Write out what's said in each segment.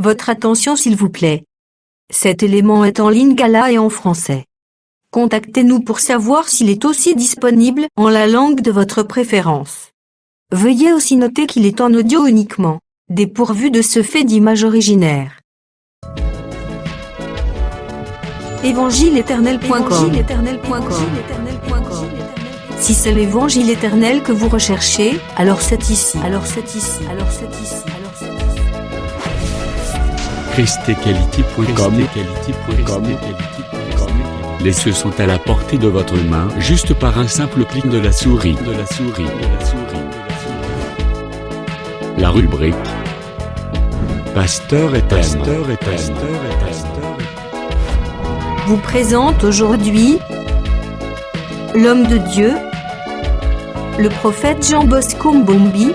Votre attention s'il vous plaît. Cet élément est en lingala et en français. Contactez-nous pour savoir s'il est aussi disponible en la langue de votre préférence. Veuillez aussi noter qu'il est en audio uniquement, dépourvu de ce fait d'image originaire. Évangile-éternel.com. Si c'est l'évangile éternel que vous recherchez, alors c'est ici. christequality.com. Les cieux sont à la portée de votre main, juste par un simple clic de la souris. La rubrique Pasteur et thème vous présente aujourd'hui l'homme de Dieu, le prophète Jean Bosco Mbombi,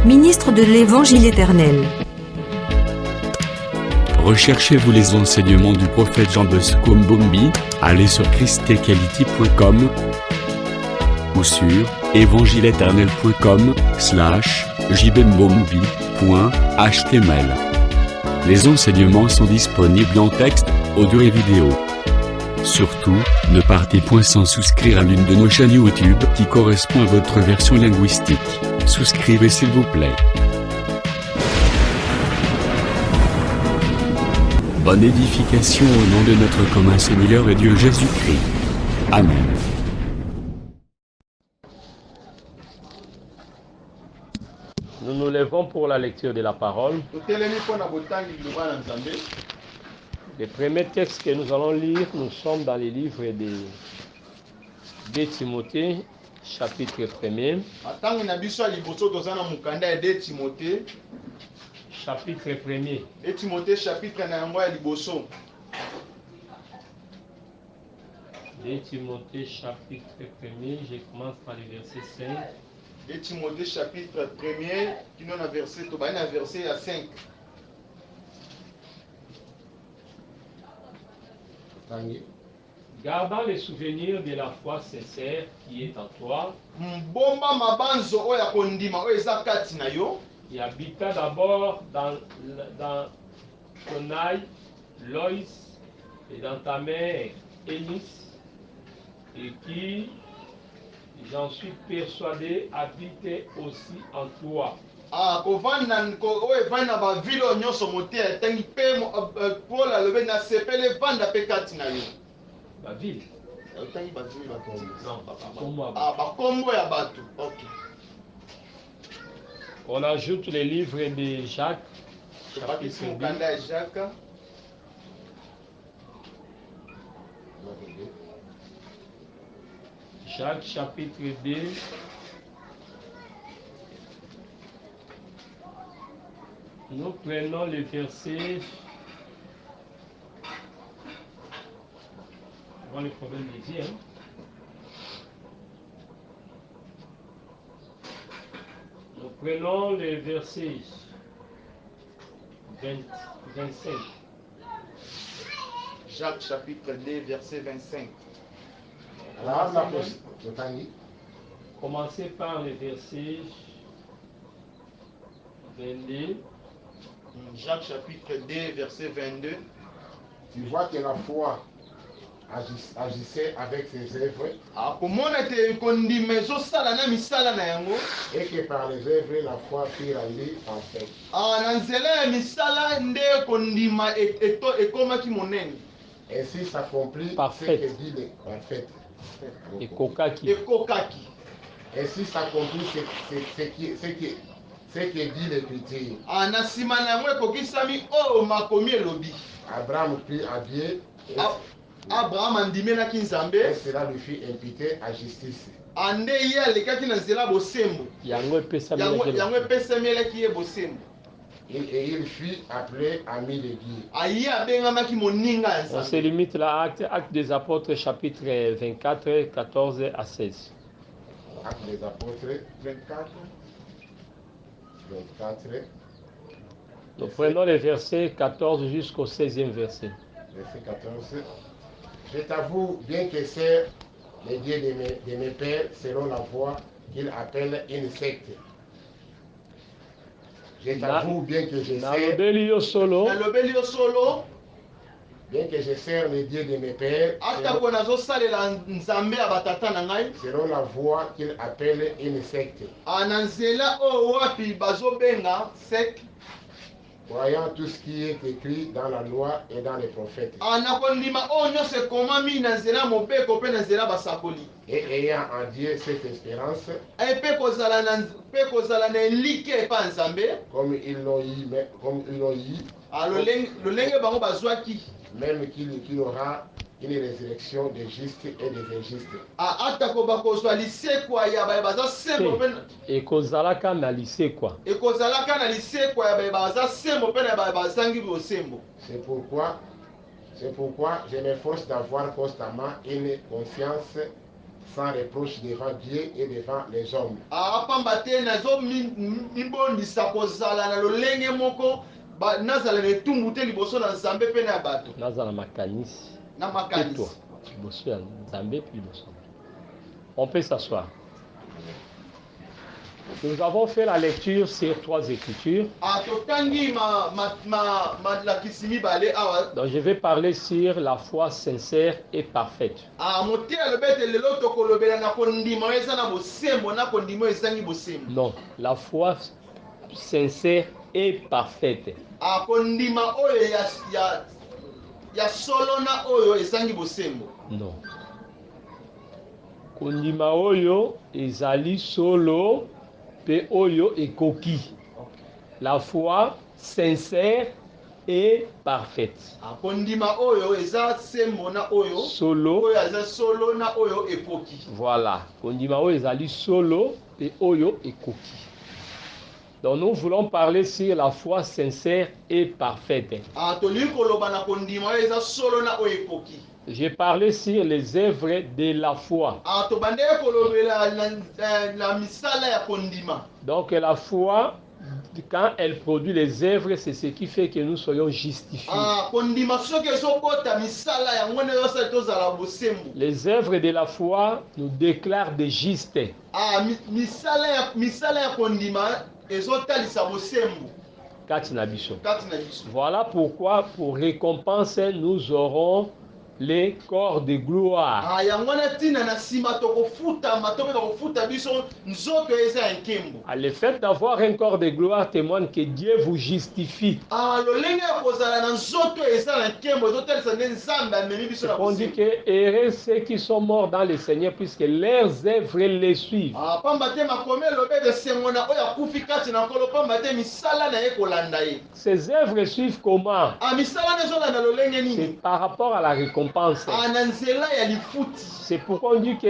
ministre de l'Évangile éternel. Recherchez-vous les enseignements du prophète Jean Bosco Mbombi, allez sur christequality.com ou sur evangileeternel.com/jbmbombi.html. Les enseignements sont disponibles en texte, audio et vidéo. Surtout, ne partez point sans souscrire à l'une de nos chaînes YouTube qui correspond à votre version linguistique. Souscrivez s'il vous plaît. Bonne édification au nom de notre commun Seigneur et Dieu Jésus-Christ. Amen. Nous nous levons pour la lecture de la parole. Les premiers textes que nous allons lire, nous sommes dans les livres de Timothée, chapitre 1er. Chapitre 1er. Et Timothée chapitre 1. De Timothée chapitre 1er, je commence par le verset 5. Et Timothée chapitre 1er, qui nous a verset 5. Gardant les souvenirs de la foi sincère qui est en toi, qui habita d'abord dans ton œil, Loïs, et dans ta mère, Eunice, et qui, j'en suis persuadé, habite aussi en toi. La ville. On ajoute les livres de Jacques, chapitre 2. Jacques, chapitre 2. Nous prenons le verset. On va le problème des dieux. Nous prenons le verset 25. Jacques chapitre 2, verset 25. Commencez par le verset 22. Jacques chapitre 2, verset 22. Tu vois que la foi agissait avec ses œuvres et que par les œuvres la foi fut rendue parfaite. Ainsi s'accomplit ce que dit parfaite. Et kokaki. Ainsi s'accomplit ce que dit l'Écriture. Abraham prit à Dieu Abraham andimelaki Nzambe, et cela lui fut imputé à justice. Ande ye alekaki na nzela bosembo. Yango epesamelaki ye bosembo. Et il fut appelé ami de Dieu. Aye abengamaki moninga ya Nzambe. On se limite là, Actes des Apôtres, chapitre 24, 14 à 16. Actes des Apôtres 24. Nous prenons les versets 14 jusqu'au 16e verset. Verset 14. Je t'avoue, bien que c'est le Dieu de mes pères, selon la voie qu'il appelle une secte. Je t'avoue, bien que je sers, nalobeli yo solo, nalobeli yo solo bien que je sers les dieux de mes pères, atako nazosalela nzambe ya batata na ngai selon la voie qu'il appelle une secte, na nzela oyo wapi bazobenga secte, croyant tout ce qui est écrit dans la loi et dans les prophètes, na kondima oyo nyonso ekomami na nzela mobeko mpe na nzela basakoli, et ayant en Dieu cette espérance, mpe kozala na elike epa ya nzambe comme ils l'ont eu, lolenge bango bazwaki même qu'il aura une résurrection des justes et des injustes. atako bakozwa lisekwa ya baye baza sembo mpe ekozalaka na lisekwa. ekozalaka na lisekwa ya baye baza sembo mpe na baye bazangi bosembo. C'est pourquoi je m'efforce d'avoir constamment une conscience sans reproche devant Dieu et devant les hommes. Apamba te nazomibondisa kozala na lolenge moko nazala na etumbu te liboso na nzambe mpe na ya bato Nazala makanisi. na Et toi, makanisi. liboso ya Nzambe puis liboso. On peut s'asseoir. Nous avons fait la lecture sur 3 écritures. Totangi malakisi mibale awa. Donc je vais parler sur la foi sincère et parfaite. Mote alobete lelo tokolobela na kondima eza na bosembo na kondima ezangi bosembo. Non, la foi sincère et parfaite. Kondima oyo ya solo na oyo ezangi bosembo. Non. Kondima oyo ezali solo pe oyo ekoki. La foi sincère et parfaite. Kondima oyo eza sembo na oyo Solo. oyo eza solo na oyo ekoki. Voilà. Kondima oyo ezali solo pe oyo ekoki. Donc nous voulons parler sur la foi sincère et parfaite. Toli koloba na kondima oyo eza solo na oyo ekoki. J'ai parlé sur les œuvres de la foi. Tobande kolobela la misala ya kondima. Donc la foi, quand elle produit les œuvres, c'est ce qui fait que nous soyons justifiés. Kondima soki ezobota misala yango ne yosala tozala bosembo. Les œuvres de la foi nous déclarent des justes. Misala ya kondima ezotalisa bosembo. Kati na biso. Kati na biso. Voilà pourquoi pour récompense nous aurons les corps de gloire. Yango na tina na sima tokofuta matobe kofuta biso nzoto eza nkembo. Le fait d'avoir un corps de gloire témoigne que Dieu vous justifie. Lolenge ya kozala na nzoto eza nkembo ezotalisa nde nzambe amemi biso na On dit bosembo. que heureux ceux qui sont morts dans le Seigneur puisque leurs œuvres les suivent. Pamba te makome lobete sengo na oyo akufi kati na nkolo pamba te misala na ye kolanda ye. Ces œuvres suivent comment? Misala nezolanda lolenge nini? C'est par rapport à la récompense. Na nzela ya lifuti. C'est pourquoi on dit que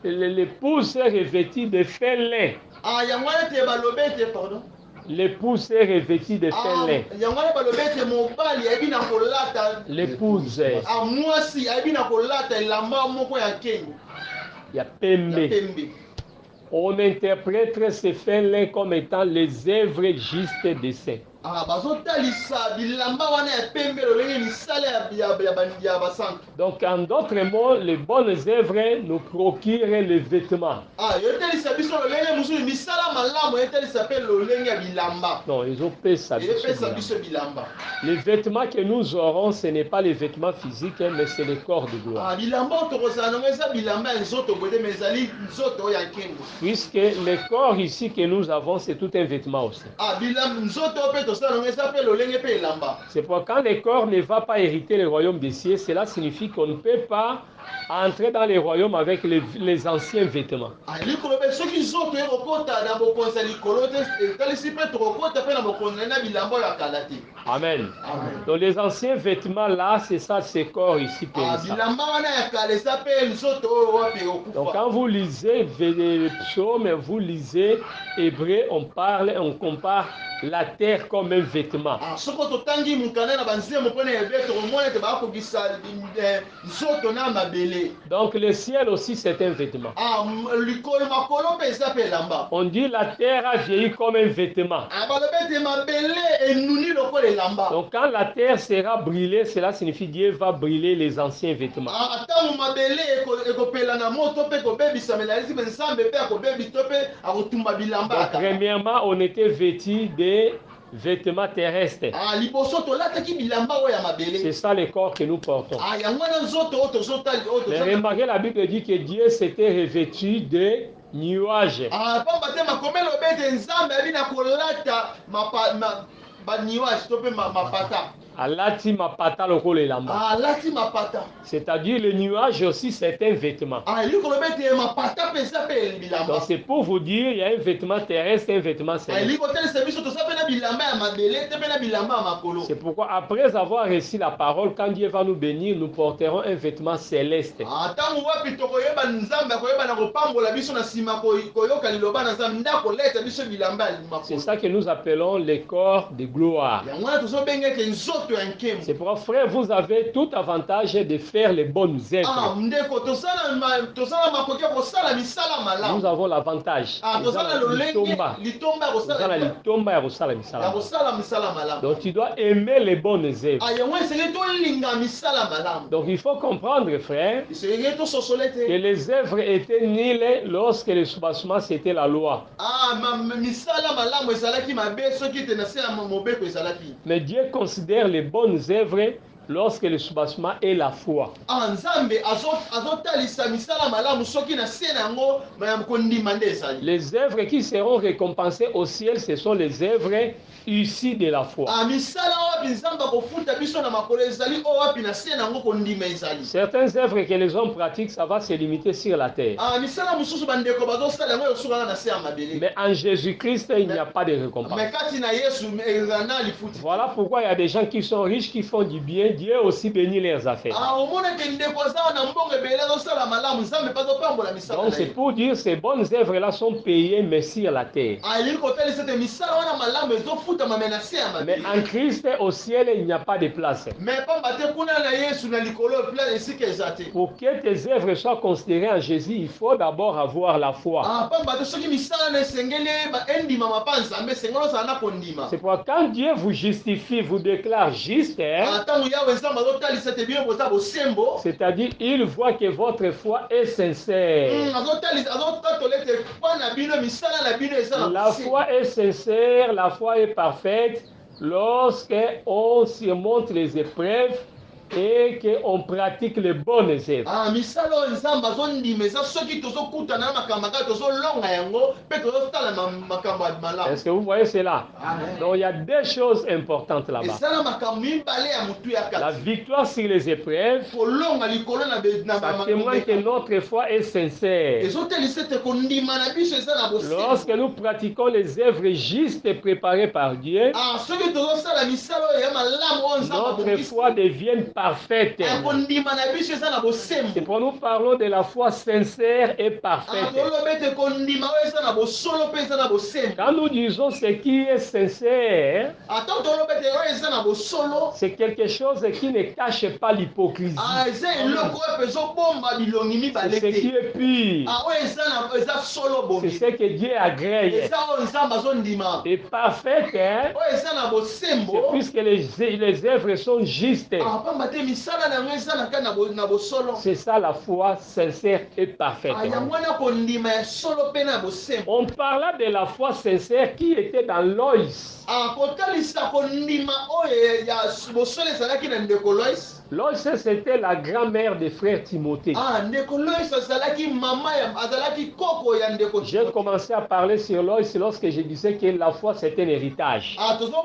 l'épouse est revêtue de fin lin. Yango te balobete pardon. L'épouse est revêtue de fin lin. Yango balobete mobali ayebi na kolata. L'épouse. Mwasi ayebi na kolata elamba moko ya kenyi. Ya pembe. On interprète ces fins lin comme étant les œuvres justes des saints. Donc en d'autres mots, les bonnes œuvres nous procurent les vêtements. Non, ils ont payé ça. Les vêtements que nous aurons, ce n'est pas les vêtements physiques, mais c'est le corps de gloire. Puisque le corps ici que nous avons, c'est tout un vêtement aussi. C'est pourquoi quand le corps ne va pas hériter le royaume des cieux, cela signifie qu'on ne peut pas entrer dans le royaume avec les anciens vêtements. Amen. Donc les anciens vêtements là, c'est ça, ce corps ici. Donc quand vous lisez les psaumes, vous lisez Hébreu, on compare la terre comme un vêtement. Donc le ciel aussi c'est un vêtement. On dit la terre a vieilli comme un vêtement. lokola elamba. Donc quand la terre sera brûlée, cela signifie Dieu va brûler les anciens vêtements. Ntango mabele ekopela na moto mpe kobebisamela esi mpe nzambe mpe akobebi to mpe akotumba bilamba Donc ata. premièrement, on était vêtus des vêtements terrestres. Liboso tolataki bilamba oyo ya mabele. C'est ça le corps que nous portons. Yango wana nzoto oyo tozotali oyo Mais tozotali. remarquez, la Bible dit que Dieu s'était revêtu de nuages. Pamba te makomelo bete nzambe abi na kolata baniwage to mpe mapata. Alati mapata lokolo elamba. Alati mapata. C'est-à-dire le nuage aussi c'est un vêtement. Likolo bete mapata pesa pe bilamba. Donc c'est pour vous dire il y a un vêtement terrestre et un vêtement céleste. Likotelisa biso toza pe na bilamba ya mabele te pe na bilamba ya makolo. C'est pourquoi après avoir reçu la parole, quand Dieu va nous bénir, nous porterons un vêtement céleste. Ntango wapi tokoyeba nzambe akoyeba na kopambola biso na nsima koyoka liloba na nzambe nde akoleta biso bilamba ya makolo. C'est ça que nous appelons les corps de gloire. Yango wana tozobenga ete nzoto ya nkemo. C'est pourquoi frère, vous avez tout avantage de faire les bonnes œuvres. Ndeko tosala makoki ya kosala misala malamu. Nous avons l'avantage. Tosala lolenge litomba ya kosala misala malamu. Donc tu dois aimer les bonnes œuvres. Yango esengeli tolinga misala malamu. Donc il faut comprendre, frère, esengeli tososole te. que les œuvres étaient nulles lorsque le soubassement c'était la loi. Misala malamu ezalaki mabe soki te na se ya mobeko ezalaki. Mais Dieu considère les bonnes œuvres lorsque le soubassement est la foi. Nzambe azotalisa misala malamu soki na se nango kondima nde ezali. Les œuvres qui seront récompensées au ciel, ce sont les œuvres issues de la foi. Misala wapi nzambe akofuta biso na makolo ezali o wapi na se nango kondima ezali. Certaines œuvres que les hommes pratiquent, ça va se limiter sur la terre. Misala mususu bandeko bazosala yango yosukaka na se ya mabele. Mais en Jésus-Christ, il n'y a pas de récompense. Mais kati na Yesu ezana lifuti. Voilà pourquoi il y a des gens qui sont riches, qui font du bien. Dieu aussi bénit leurs affaires. Donc c'est pour dire que ces bonnes œuvres-là sont payées, mais sur la terre. Mais en Christ, au ciel, il n'y a pas de place. Pour que tes œuvres soient considérées en Jésus, il faut d'abord avoir la foi. C'est pourquoi quand Dieu vous justifie, vous déclare juste, c'est-à-dire il voit que votre foi est sincère. La foi est sincère, la foi est parfaite lorsque on surmonte les épreuves et qu'on pratique les bonnes œuvres. Est-ce que vous voyez cela? Donc il y a deux choses importantes là-bas. La victoire sur les épreuves, ça témoigne que notre foi est sincère. Lorsque nous pratiquons les œuvres justes et préparées par Dieu, notre foi devient parfaite. C'est pour nous parlons de la foi sincère et parfaite. Quand nous disons ce qui est sincère, c'est quelque chose qui ne cache pas l'hypocrisie. C'est ce qui est pur. C'est ce que Dieu agrée. Et parfaite, c'est puisque les œuvres sont justes. C'est ça la foi sincère et parfaite. On parla de la foi sincère qui était dans Loïs. Loïs, c'était la grand-mère des frères Timothée. J'ai commencé à parler sur Loïs lorsque je disais que la foi c'est un héritage. Non,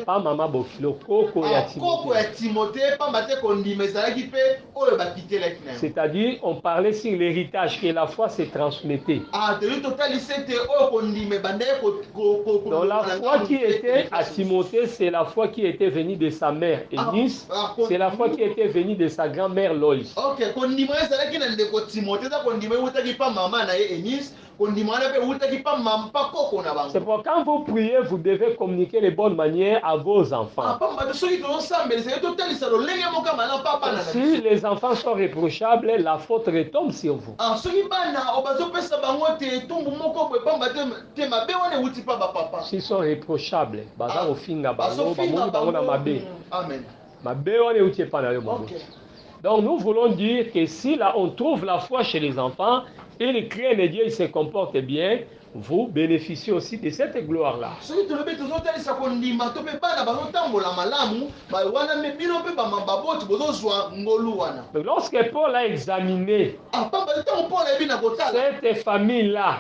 pas Maman Bokilo, Koko ya Timothée. C'est-à-dire, on parlait sur l'héritage, que la foi s'est transmettée. Donc la foi qui était à Timothée, c'est la foi qui était venue de sa mère Eunice, c'est la foi qui était venue de sa grand-mère Loïs. C'est pourquoi quand vous priez, vous devez communiquer les bonnes manières à vos enfants. Si les enfants sont réprochables, la faute retombe sur vous. S'ils sont réprochables, donc nous voulons dire que si là on trouve la foi chez les enfants, ils craignent Dieu, ils se comportent bien, vous bénéficiez aussi de cette gloire-là. Lorsque Paul a examiné cette famille-là,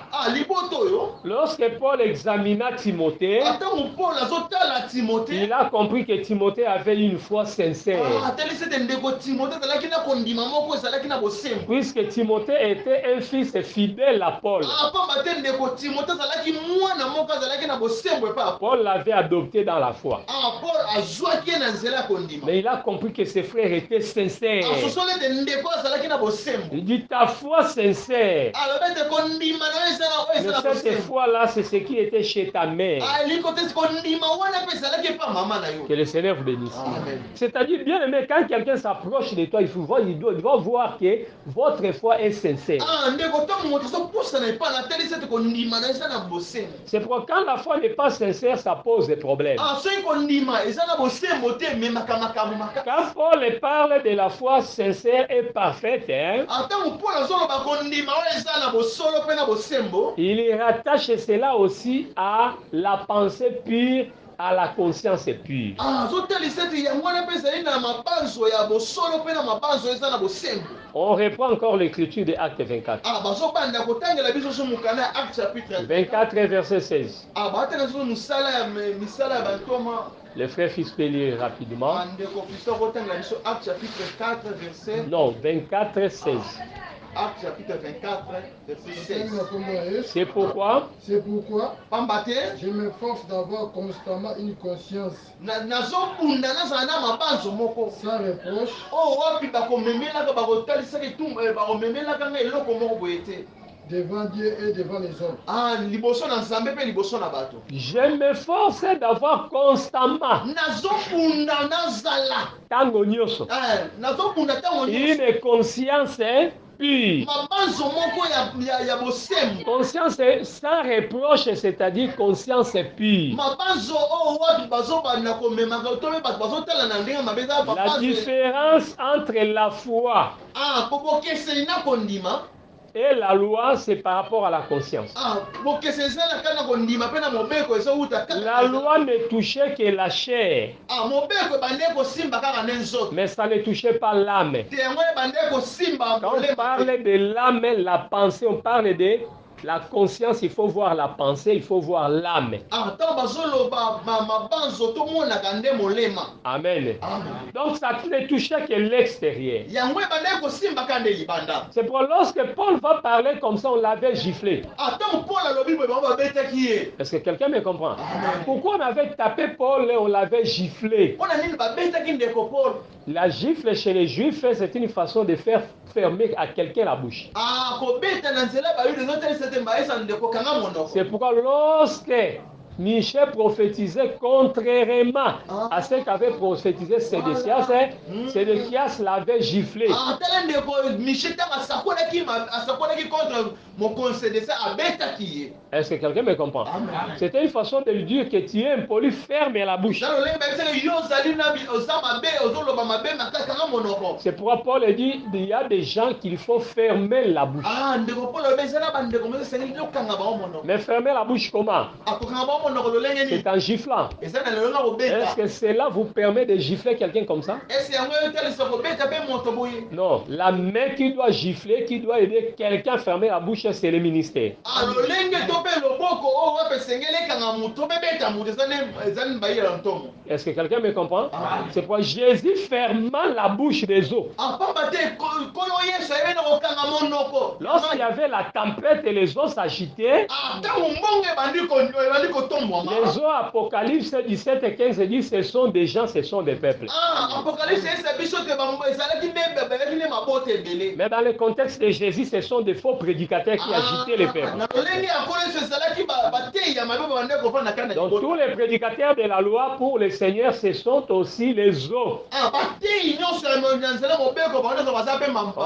lorsque Paul examina Timothée, il a compris que Timothée avait une foi sincère. Puisque Timothée était un fils fidèle à Paul. Paul l'avait adopté dans la foi. Mais il a compris que ses frères étaient sincères. Il dit ta foi sincère. Mais cette foi-là, c'est ce qui était chez ta mère. Que le Seigneur vous bénisse. C'est-à-dire, bien aimé, quand quelqu'un s'approche de toi, il doit voir que votre foi est sincère. C'est pourquoi quand la foi n'est pas sincère, ça pose des problèmes. Quand Paul parle de la foi sincère et parfaite, il rattache cela aussi à la pensée pure, à la conscience pure. On reprend encore l'écriture de Actes 24. 24 verset 16. Le frère fils peut lire rapidement. Non, 24 16. Acte chapitre 24, verset 16. C'est pourquoi je m'efforce d'avoir constamment une conscience sans reproche devant Dieu et devant les hommes. Je m'efforce d'avoir constamment une conscience pure. Conscience sans reproche, c'est-à-dire conscience pure. La différence entre la foi et la loi, c'est par rapport à la conscience. La loi ne touchait que la chair, mais ça ne touchait pas l'âme. Quand on parle de l'âme, la pensée, on parle de la conscience, il faut voir la pensée, il faut voir l'âme. Amen. Donc ça ne touchait que l'extérieur. C'est pour lorsque Paul va parler comme ça, on l'avait giflé. Est-ce que quelqu'un me comprend? Pourquoi on avait tapé Paul et on l'avait giflé? La gifle chez les Juifs, c'est une façon de faire fermer à quelqu'un la bouche. C'est pourquoi lorsque Michel prophétisait contrairement à ce qu'avait prophétisé Sédécias, Sédécias l'avait giflé. Est-ce que quelqu'un me comprend? C'était une façon de lui dire que tu es impoli, ferme la bouche. C'est pourquoi Paul dit qu'il y a des gens qu'il faut fermer la bouche. Mais fermer la bouche comment? C'est en giflant. Est-ce que cela vous permet de gifler quelqu'un comme ça? Non, la main qui doit gifler, qui doit aider quelqu'un à fermer la bouche, c'est le ministère. Est-ce que quelqu'un me comprend? C'est pourquoi Jésus fermant la bouche des eaux. Lorsqu'il y avait la tempête et les eaux s'agitaient, les eaux, Apocalypse 17 et 15 dit, ce sont des gens, ce sont des peuples. Mais dans le contexte de Jésus, ce sont des faux prédicateurs qui agitaient les peuples. Donc tous les prédicateurs de la loi pour le Seigneur, ce sont aussi les eaux.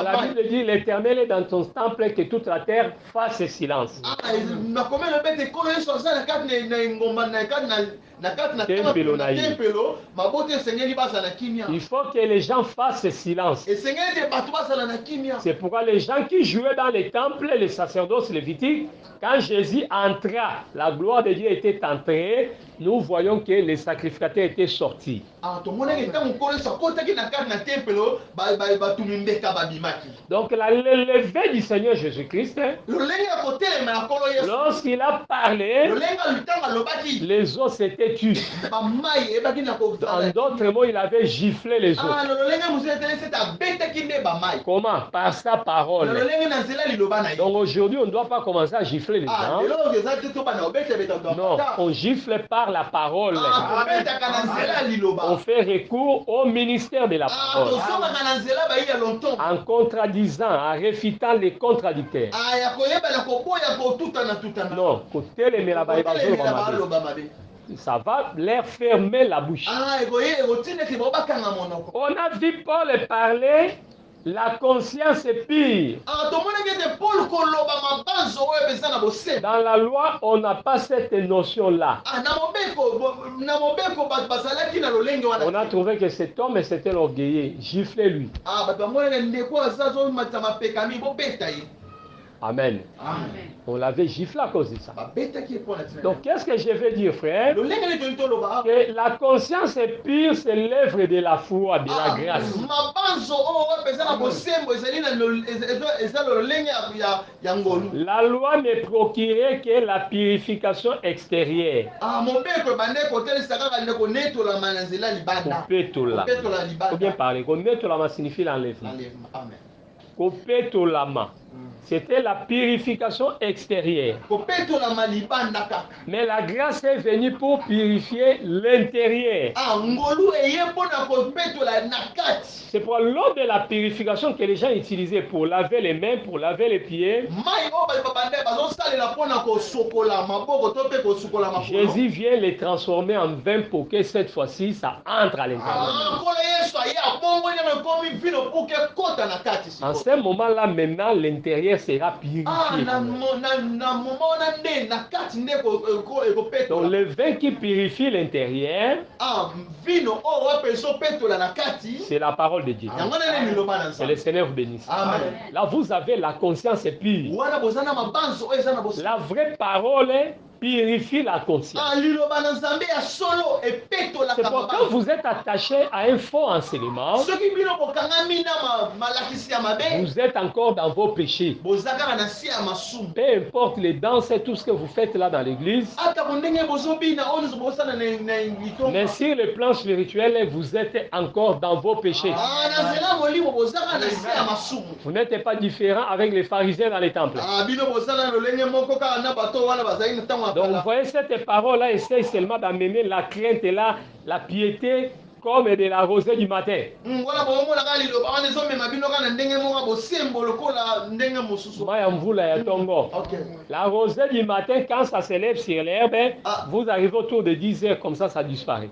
La Bible dit, l'Éternel est dans ton temple, que toute la terre fasse silence. Il faut que les gens fassent silence. C'est pourquoi les gens qui jouaient dans les temples, les sacerdoces lévitiques, quand Jésus entra, la gloire de Dieu était entrée, nous voyons que les sacrificateurs étaient sortis. Donc la levée du Seigneur Jésus-Christ, lorsqu'il a parlé, les eaux s'étaient tues. En d'autres mots, il avait giflé les eaux. Comment? Par sa parole. Donc aujourd'hui, on ne doit pas commencer à gifler les gens. Non, on gifle par la parole. On fait recours au ministère de la parole. En contradisant, en réfutant les contradicteurs. Non, ça va leur fermer la bouche. On a vu Paul parler. La conscience est pire. Dans la loi, on n'a pas cette notion-là. On a trouvé que cet homme était l'orgueilleux. Giflez-lui. Amen. Amen. On l'avait giflé à cause de ça. Donc, qu'est-ce que je veux dire, frère? Que la conscience est pure, c'est l'œuvre de la foi, de la grâce. La loi ne procurait que la purification extérieure. Faut bien parler. Kopetolama signifie l'enlèvement. Kopetolama. C'était la purification extérieure. Mais la grâce est venue pour purifier l'intérieur. C'est pour l'eau de la purification que les gens utilisaient pour laver les mains, pour laver les pieds. Jésus vient les transformer en vin pour que cette fois-ci, ça entre à l'intérieur. En ce moment-là, maintenant, l'intérieur sera purifié. Donc le vin qui purifie l'intérieur, c'est la parole de Dieu. Que le Seigneur vous bénisse. Là, vous avez la conscience pure. La vraie parole purifie la conscience. C'est pourquoi quand vous êtes attaché à un faux enseignement, vous êtes encore dans vos péchés. Peu importe les danses et tout ce que vous faites là dans l'église, mais sur le plan spirituel, vous êtes encore dans vos péchés. Vous n'êtes pas différent avec les pharisiens dans les temples. Donc vous voyez, cette parole-là essaie seulement d'amener la crainte et la piété comme de la rosée du matin. La rosée du matin, quand ça s'élève sur l'herbe, vous arrivez autour de 10 heures, comme ça disparaît.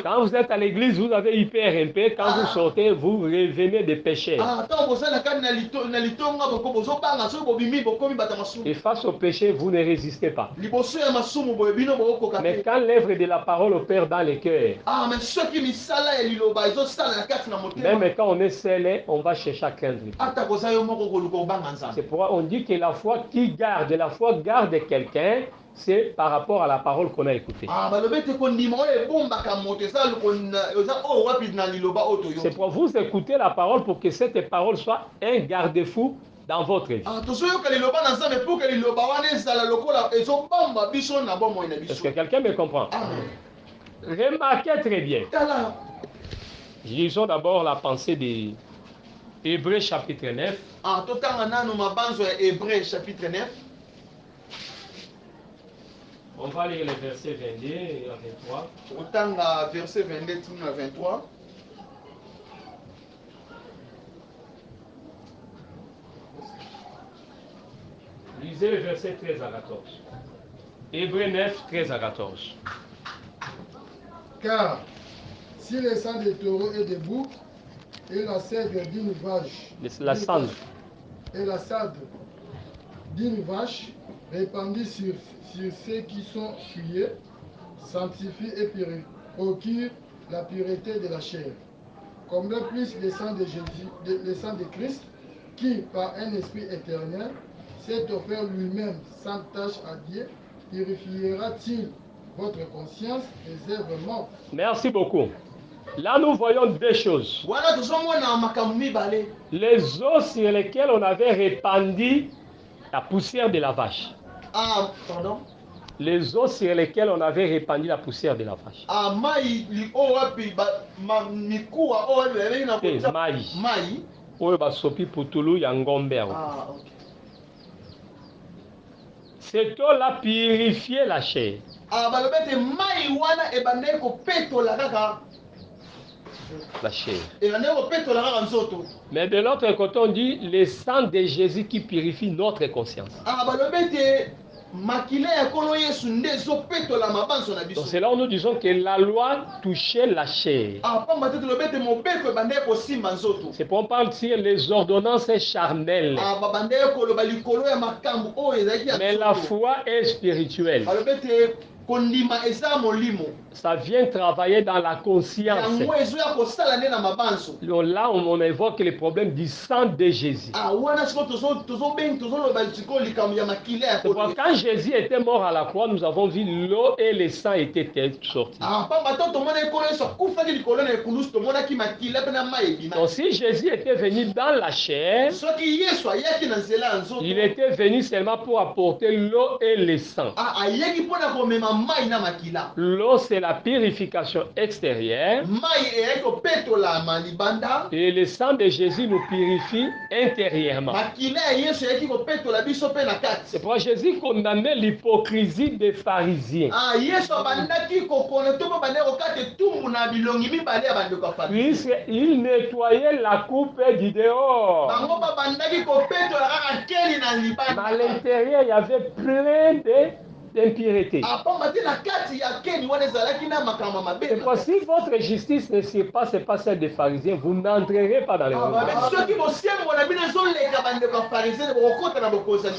Quand vous êtes à l'église, vous avez hyper un peu. Quand vous sortez, vous revenez des péchés. Et face au péché, vous ne résistez pas. Mais quand l'œuvre de la parole opère dans les cœurs, même quand on est scellé, on va chercher à craindre. C'est pourquoi on dit que la foi garde quelqu'un, c'est par rapport à la parole qu'on a écoutée. C'est pour vous écouter la parole pour que cette parole soit un garde-fou dans votre vie. Est-ce que quelqu'un me comprend? Remarquez très bien. Lisons d'abord la pensée de Hébreux chapitre 9. On va lire les versets 22 et 23. Verset 22 à 23. Lisez le verset 13 à 14. Hébreux 9, 13 à 14. Car si le sang des taureaux et des boucs et la cèdre d'une vache La cendre. et la cèdre d'une vache répandue sur ceux qui sont tués sanctifie et procure la pureté de la chair. Combien plus le sang de Jésus, le sang de Christ, qui par un esprit éternel s'est offert lui-même sans tâche à Dieu, purifiera-t-il votre conscience des œuvres mortes? Merci beaucoup. Là, nous voyons deux choses. Les os sur lesquels on avait répandu la poussière de la vache. Pardon? Les os sur lesquels on avait répandu la poussière de la vache. Mai. Cette eau-là purifiait la chair. La chair. Mais de l'autre côté, on dit le sang de Jésus qui purifie notre conscience. Donc c'est là où nous disons que la loi touchait la chair. C'est pour partir les ordonnances charnelles. Mais la foi est spirituelle. Ça vient travailler dans la conscience. Là, on évoque les problèmes du sang de Jésus. Quand Jésus était mort à la croix, nous avons vu l'eau et le sang étaient sortis. Donc si Jésus était venu dans la chair, il était venu seulement pour apporter l'eau et le sang. L'eau, c'est la purification extérieure. Et le sang de Jésus nous purifie intérieurement. C'est pourquoi Jésus condamnait l'hypocrisie des pharisiens. Puisqu'il nettoyait la coupe du dehors. Mais à l'intérieur, il y avait plein d'impureté. Et pour si votre justice ne surpasse pas celle des pharisiens, vous n'entrerez pas dans le royaume.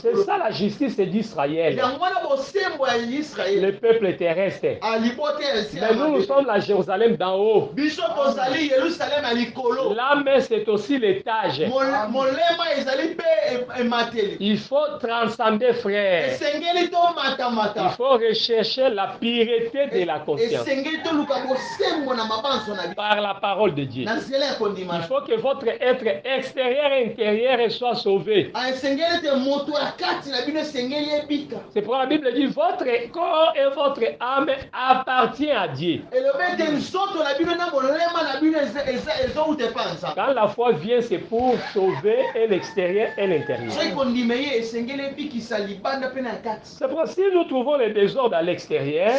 C'est ça la justice d'Israël. Le peuple terrestre. Mais nous sommes la Jérusalem d'en haut. Là, mais c'est aussi l'étage. Il faut transcender, frère. Il faut rechercher la pureté de la conscience par la parole de Dieu. Il faut que votre être extérieur et intérieur soit sauvé. C'est pourquoi la Bible dit votre corps et votre âme appartient à Dieu. Quand la foi vient, c'est pour sauver et l'extérieur et l'intérieur. C'est pourquoi si nous trouvons les désordres à l'extérieur,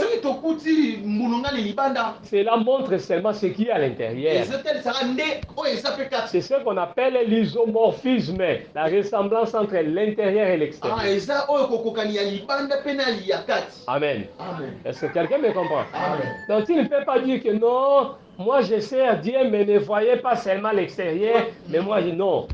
cela montre seulement ce qui est à l'intérieur. C'est ce qu'on appelle l'isomorphisme, la ressemblance entre l'intérieur et l'extérieur. Amen. Est-ce que quelqu'un me comprend? Amen. Donc il ne peut pas dire que non, moi je sers Dieu, mais ne voyez pas seulement l'extérieur, mais moi je dis non.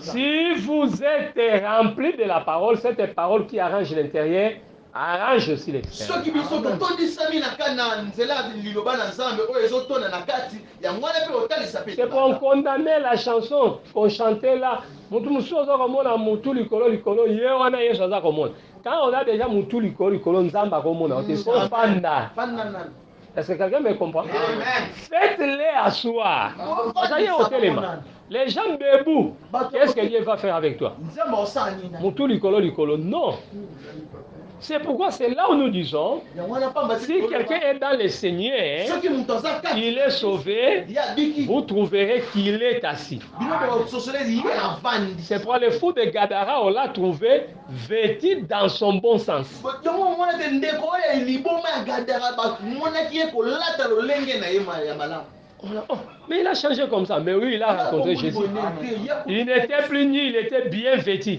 Si vous êtes rempli de la parole, cette parole qui arrange l'intérieur, arrange aussi l'extérieur. C'est pour condamner la chanson qu'on chantait là. Quand on a déjà Moutou Likolo, Nzamba Komona, on te Fanda. Est-ce que quelqu'un me comprend? Amen. Faites-les asseoir. Ça y est, au téléma. Les gens debout. Qu'est-ce que Dieu va faire avec toi? Moutou likolo, non. C'est pourquoi c'est là où nous disons, si quelqu'un est dans le Seigneur, il est sauvé, vous trouverez qu'il est assis. C'est pour le fou de Gadara, on l'a trouvé vêtu dans son bon sens. Oh, mais il a changé comme ça. Mais oui, il a rencontré Jésus. Il n'était plus nu, il était bien vêtu.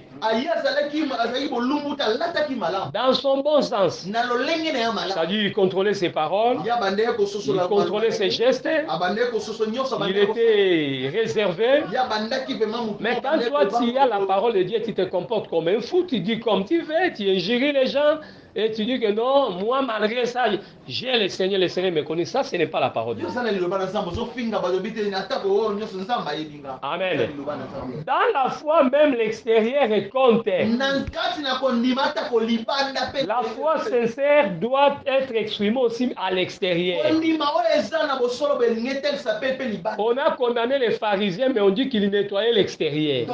Dans son bon sens. C'est-à-dire, il contrôlait ses paroles, il contrôlait ses gestes, il était réservé. Mais quand toi, tu as la parole de Dieu, tu te comportes comme un fou, tu dis comme tu veux, tu injures les gens. Et tu dis que non, moi malgré ça, j'ai le Seigneur me connaît. Ça, ce n'est pas la parole de Dieu. Amen. Dans la foi, même l'extérieur compte. La foi sincère doit être exprimée aussi à l'extérieur. On a condamné les pharisiens, mais on dit qu'ils nettoyaient l'extérieur.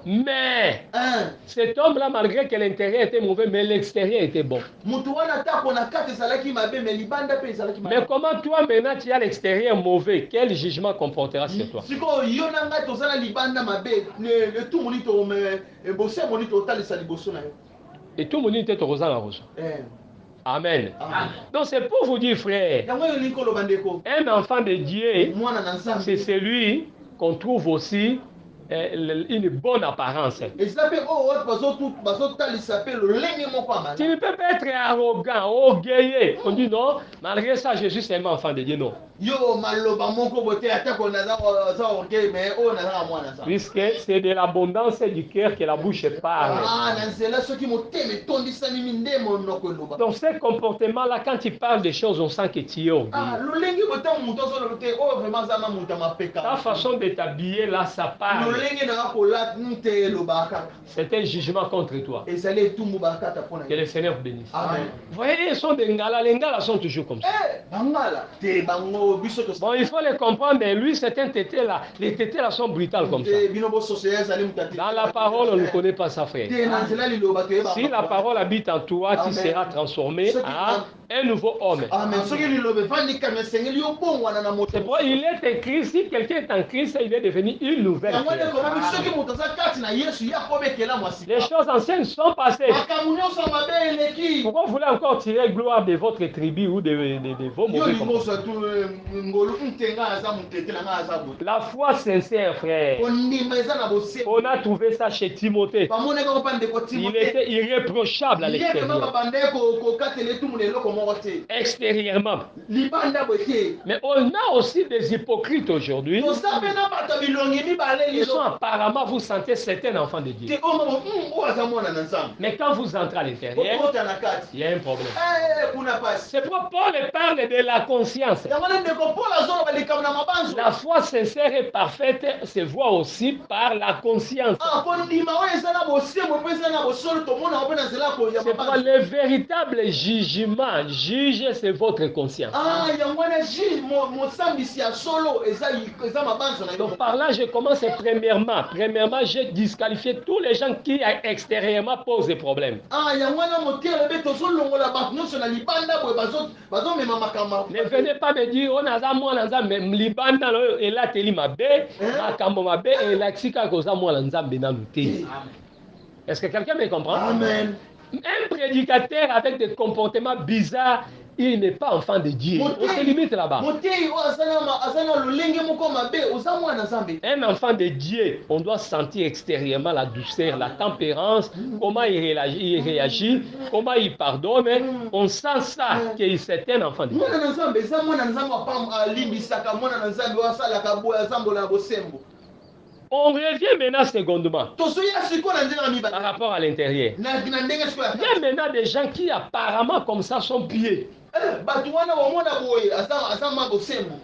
Mais cet homme-là, malgré que l'intérieur était mauvais, mais l'extérieur était bon. Mais comment toi, maintenant, tu as l'extérieur mauvais? Quel jugement comportera sur toi? Et tout le monde était au Amen. Donc c'est pour vous dire, frère, un enfant de Dieu, c'est celui qu'on trouve aussi une bonne apparence. Tu ne peux pas être arrogant, orgueilleux. On dit non, malgré ça, Jésus c'est un enfant de Dieu. Non. Puisque c'est de l'abondance du cœur que la bouche parle. Donc ce comportement-là, quand tu parles des choses, on sent que tu es orgueilleux. Ta façon de t'habiller, là, ça parle. C'est un jugement contre toi. Que le Seigneur bénisse. Amen. Vous voyez, ils sont des Ngala. Les Ngala sont toujours comme ça. Bon, il faut les comprendre, mais lui, c'est un tété là. Les tétés là sont brutales comme ça. Dans la parole, on ne connaît pas ça, frère. Si la parole habite en toi, tu seras transformé en un nouveau homme. C'est pourquoi il est écrit, si quelqu'un est en Christ, il est devenu une nouvelle créature. Les choses anciennes sont passées. Pourquoi vous voulez encore tirer gloire de votre tribu ou de vos mauvais comportements? La foi sincère, frère. On a trouvé ça chez Timothée. Il était irréprochable à l'extérieur. Extérieurement. Mais on a aussi des hypocrites aujourd'hui. Ils sont apparemment, vous sentez certains enfants de Dieu. Mais quand vous entrez à l'intérieur, il y a un problème. C'est pourquoi Paul parle de la conscience. La foi sincère et parfaite se voit aussi par la conscience. C'est pas le véritable jugement. Juge, c'est votre conscience. Donc par là, je commence premièrement. Premièrement, j'ai disqualifié tous les gens qui extérieurement posent des problèmes. Ne venez pas me dire, on a moi même libanda et là teli mabe, makambo mabe et la xika koza moi nzambe na luté. Est-ce que quelqu'un me comprend? Amen. Un prédicateur avec des comportements bizarres, il n'est pas enfant de Dieu. On se limite là-bas. Un enfant de Dieu, on doit sentir extérieurement la douceur, la tempérance, comment il réagit, comment il pardonne. On sent ça, que c'est un enfant de Dieu. On revient maintenant secondement par rapport à l'intérieur. Il y a maintenant des gens qui apparemment comme ça sont pieds.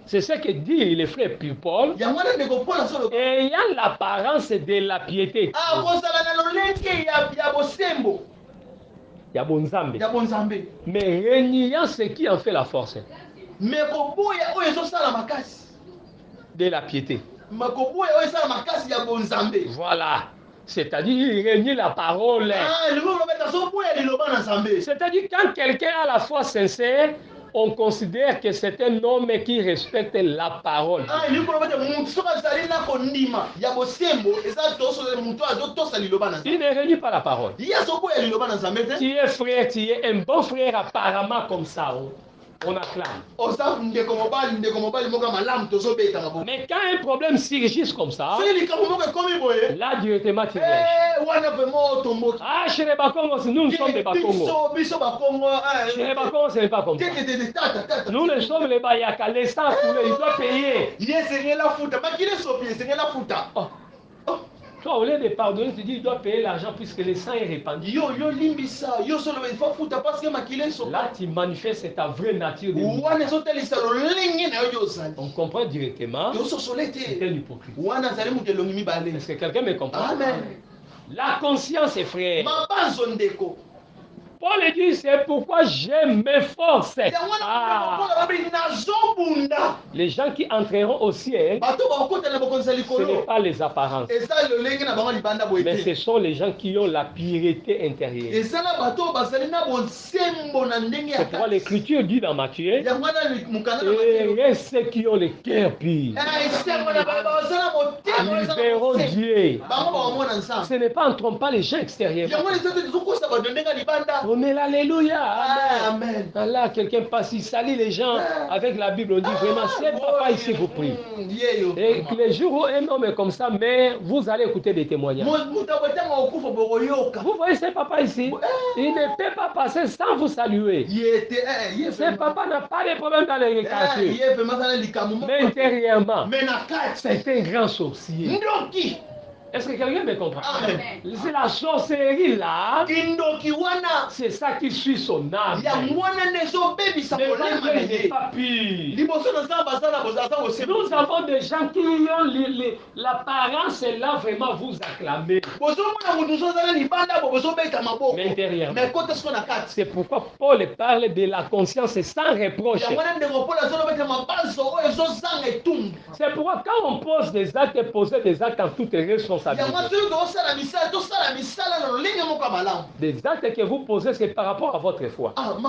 C'est ce que dit le frère Paul. Ayant l'apparence de la piété. ya bonzambe. ya bonzambe. Mais reniant ce qui en fait la force Mais koboya oyo ezosala makasi de la piété. makoboya oyo ezosala makasi ya bonzambe. Voilà. C'est-à-dire, il renie la parole. C'est-à-dire, quand quelqu'un a la foi sincère, on considère que c'est un homme qui respecte la parole. Il ne renie pas la parole. Tu es frère, tu es un bon frère apparemment comme ça. On acclame. Mais quand un problème surgit comme ça, là directement tu réagis. Ah, chez les Bakongos, nous sommes des Bakongos. Chez les Bakongos, ce n'est pas comme ça. Nous ne sommes les Bayaka, les sangs, ils doivent payer. Toi, au lieu de pardonner, tu dis qu'il doit payer l'argent puisque le sang est répandu. Là, tu manifestes ta vraie nature. On comprend directement. C'est un hypocrite. Est-ce que quelqu'un me comprend? Amen. La conscience est frère. Paul dit, c'est pourquoi je m'efforce. Les gens qui entreront au ciel, ce n'est pas les apparences, mais ce sont les gens qui ont la pureté intérieure. C'est pourquoi l'Écriture dit dans Matthieu, et ceux qui ont le cœur pur, ils verront Dieu. Ce n'est pas en trompant les gens extérieurs. On est l'alléluia. Amen. Là, quelqu'un passe, il salit les gens avec la Bible. On dit vraiment, c'est papa ici vous prie. Et les jours où un homme est comme ça, mais vous allez écouter des témoignages. Vous voyez ce papa ici, il ne peut pas passer sans vous saluer. Ce papa n'a pas de problème dans les quartiers. Mais intérieurement, c'est un grand sorcier. Est-ce que quelqu'un me comprend? C'est la sorcellerie là. C'est ça qui suit son âme. Nous avons des gens qui ont l'apparence et là vraiment vous acclamer. Mais intérieurement. C'est pourquoi Paul parle de la conscience sans reproche. C'est pourquoi quand on pose des actes, poser des actes en toute responsabilité. Des actes que vous posez, c'est par rapport à votre foi. Quand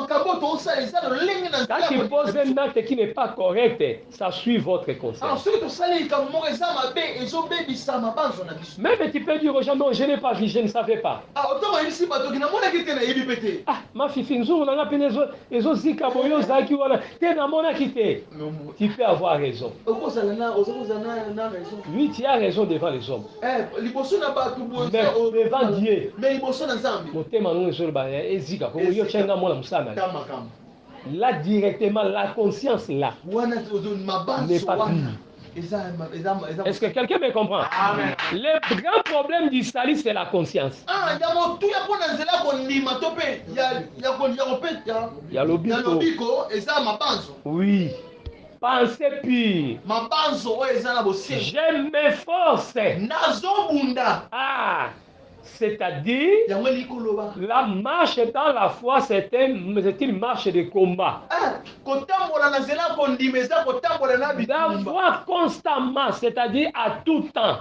tu poses un acte qui n'est pas correct, ça suit votre conscience. Même tu peux dire aux gens, non, je n'ai pas vu, je ne savais pas. Ma fifi, tu peux avoir raison. Oui, tu as raison devant les hommes. Mais devant Dieu, là directement, la conscience là n'est pas pure. Est-ce que quelqu'un me comprend? Amen. Le grand problème du salut, c'est la conscience. Il y a le bico. Oui. Pensée pure. Je m'efforce. Ah, c'est-à-dire, la marche dans la foi, c'est une marche de combat. D'avoir constamment, c'est-à-dire à tout temps.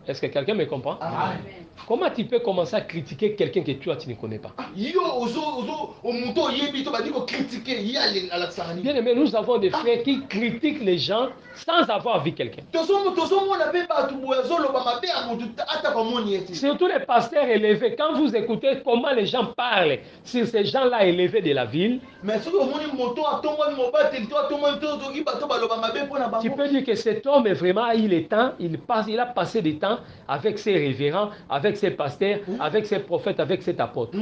Est-ce que quelqu'un me comprend? Amen. Comment tu peux commencer à critiquer quelqu'un que toi tu ne connais pas? Bien aimé, nous avons des frères qui critiquent les gens sans avoir vu quelqu'un. Surtout les pasteurs élevés, quand vous écoutez comment les gens parlent sur ces gens-là élevés de la ville, tu peux dire que cet homme est vraiment, il a passé du temps avec ses révérends, avec ses pasteurs, avec ses prophètes, avec ses apôtres.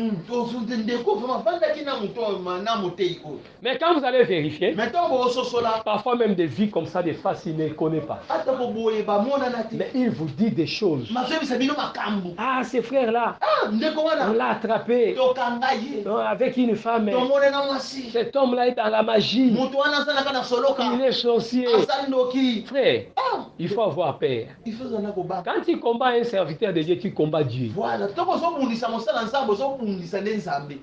Mais quand vous allez vérifier, parfois même des vies comme ça, des faces, il ne connaît pas. Mais il vous dit des choses. Ah, ces frères-là, on l'a attrapé avec une femme. Cet homme-là est dans la magie. Il est sorcier. Frère, il faut avoir peur. Quand tu combats un serviteur de Dieu, tu combats combat Dieu. Voilà. Toko zo bundisa mosala nzambe zo bundisa nzambe.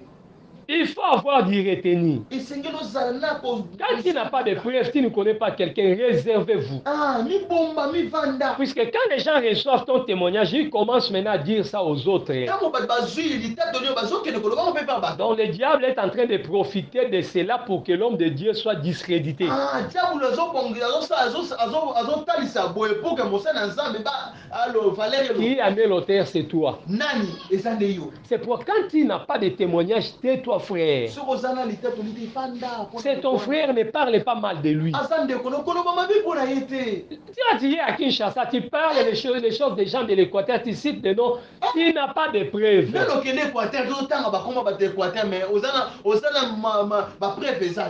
Il faut avoir du retenu. Quand tu n'as pas de preuves, tu ne connais pas quelqu'un, réservez-vous. Puisque quand les gens reçoivent ton témoignage, ils commencent maintenant à dire ça aux autres. Donc le diable est en train de profiter de cela pour que l'homme de Dieu soit discrédité. Qui a mis l'auteur, c'est toi. C'est pour quand tu n'as pas de témoignage, tais-toi. Frère. C'est ton frère, ne parle pas mal de lui. Tu es à Kinshasa, tu parles des choses des gens de l'Équateur, tu cites des noms, tu n'as pas de preuves.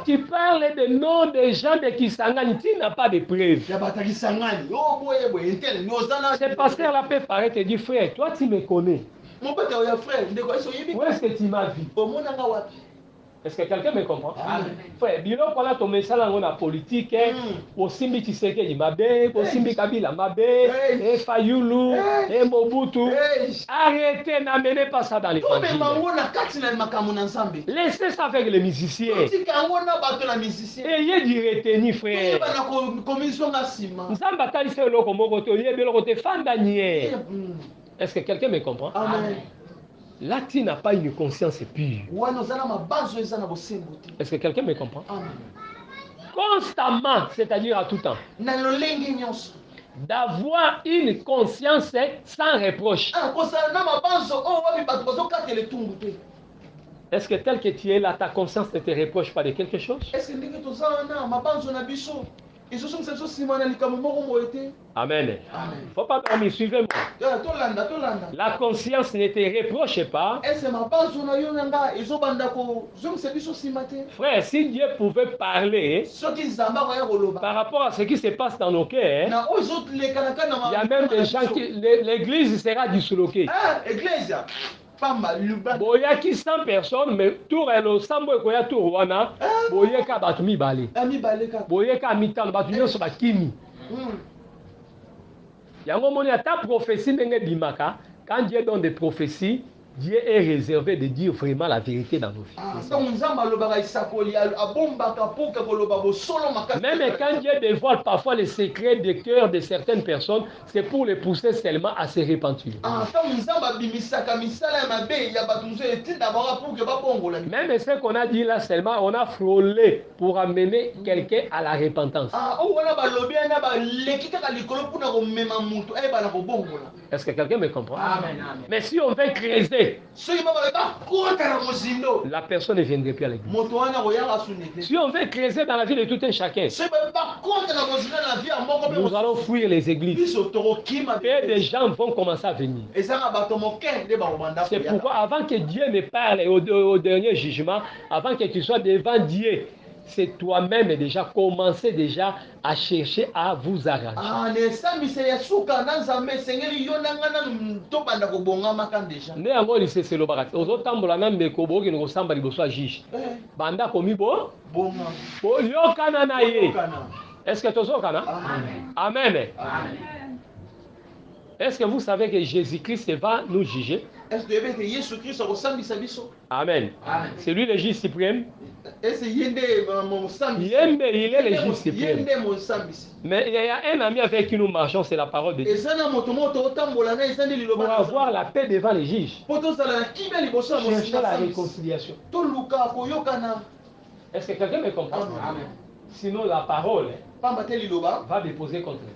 Tu parles des noms des gens de Kisangani, tu n'as pas de preuves. C'est pasteur là peut paraître et dire, frère, toi tu me connais. Mon père, frère, où est-ce que tu m'as vu? Est-ce que quelqu'un me comprend? Frère, bilo kola to mesala ngona politique, Osimbi Tshisekedi mabe, Osimbi Kabila mabe, Fayulu, Mobutu. Arrêtez, n'amenez pas ça dans les l'évangile. Laissez ça avec les musiciens. Ayez du retenu, frère. Nzamba talise loko moko to yebe loko te fandanier. Est-ce que quelqu'un me comprend? Amen. Là, tu n'as pas une conscience pure. Est-ce que quelqu'un me comprend? Amen. Constamment, c'est-à-dire à tout temps. D'avoir une conscience sans reproche. Est-ce que tel que tu es là, ta conscience ne te reproche pas de quelque chose? Amen. Il ne faut pas dormir, suivez-moi. La conscience ne te reproche pas. Frère, si Dieu pouvait parler par rapport à ce qui se passe dans nos cœurs, il y a même des gens qui... L'église sera disloquée. Boyaki 100 personnes, mais tout le sambo ekoya tout wana boyeka batu mibale. Boyeka mitan batu nyonso bakimi. Yango moni ata prophétie ndenge bimaka, quand Dieu donne des prophéties, Dieu est réservé de dire vraiment la vérité dans nos vies. Même quand Dieu dévoile parfois les secrets des cœurs de certaines personnes, c'est pour les pousser seulement à se repentir. Même ce qu'on a dit là seulement, on a frôlé pour amener quelqu'un à la repentance. Est-ce que quelqu'un me comprend? Amen. Mais si on veut creuser, la personne ne viendrait plus à l'église. Si on veut creuser dans la vie de tout un chacun, nous allons fuir les églises. Et des gens vont commencer à venir. C'est pourquoi avant que Dieu ne parle au dernier jugement, avant que tu sois devant Dieu, c'est toi-même déjà commencé déjà à chercher à vous arranger. Ne yango lise selo bakati ozotambola na mbeko boki ngosamba liboso ya juge banda komi bo yokana na ye. Est-ce que tozokana? Amen. Est-ce que vous savez que Jésus-Christ va nous juger? Amen. C'est lui le juge suprême. Il est le juge suprême. Mais il y a un ami avec qui nous marchons, c'est la parole de Dieu. Pour avoir la paix devant les juges, chercher la réconciliation. Est-ce que quelqu'un me comprend? Amen. Sinon la parole va déposer contre lui.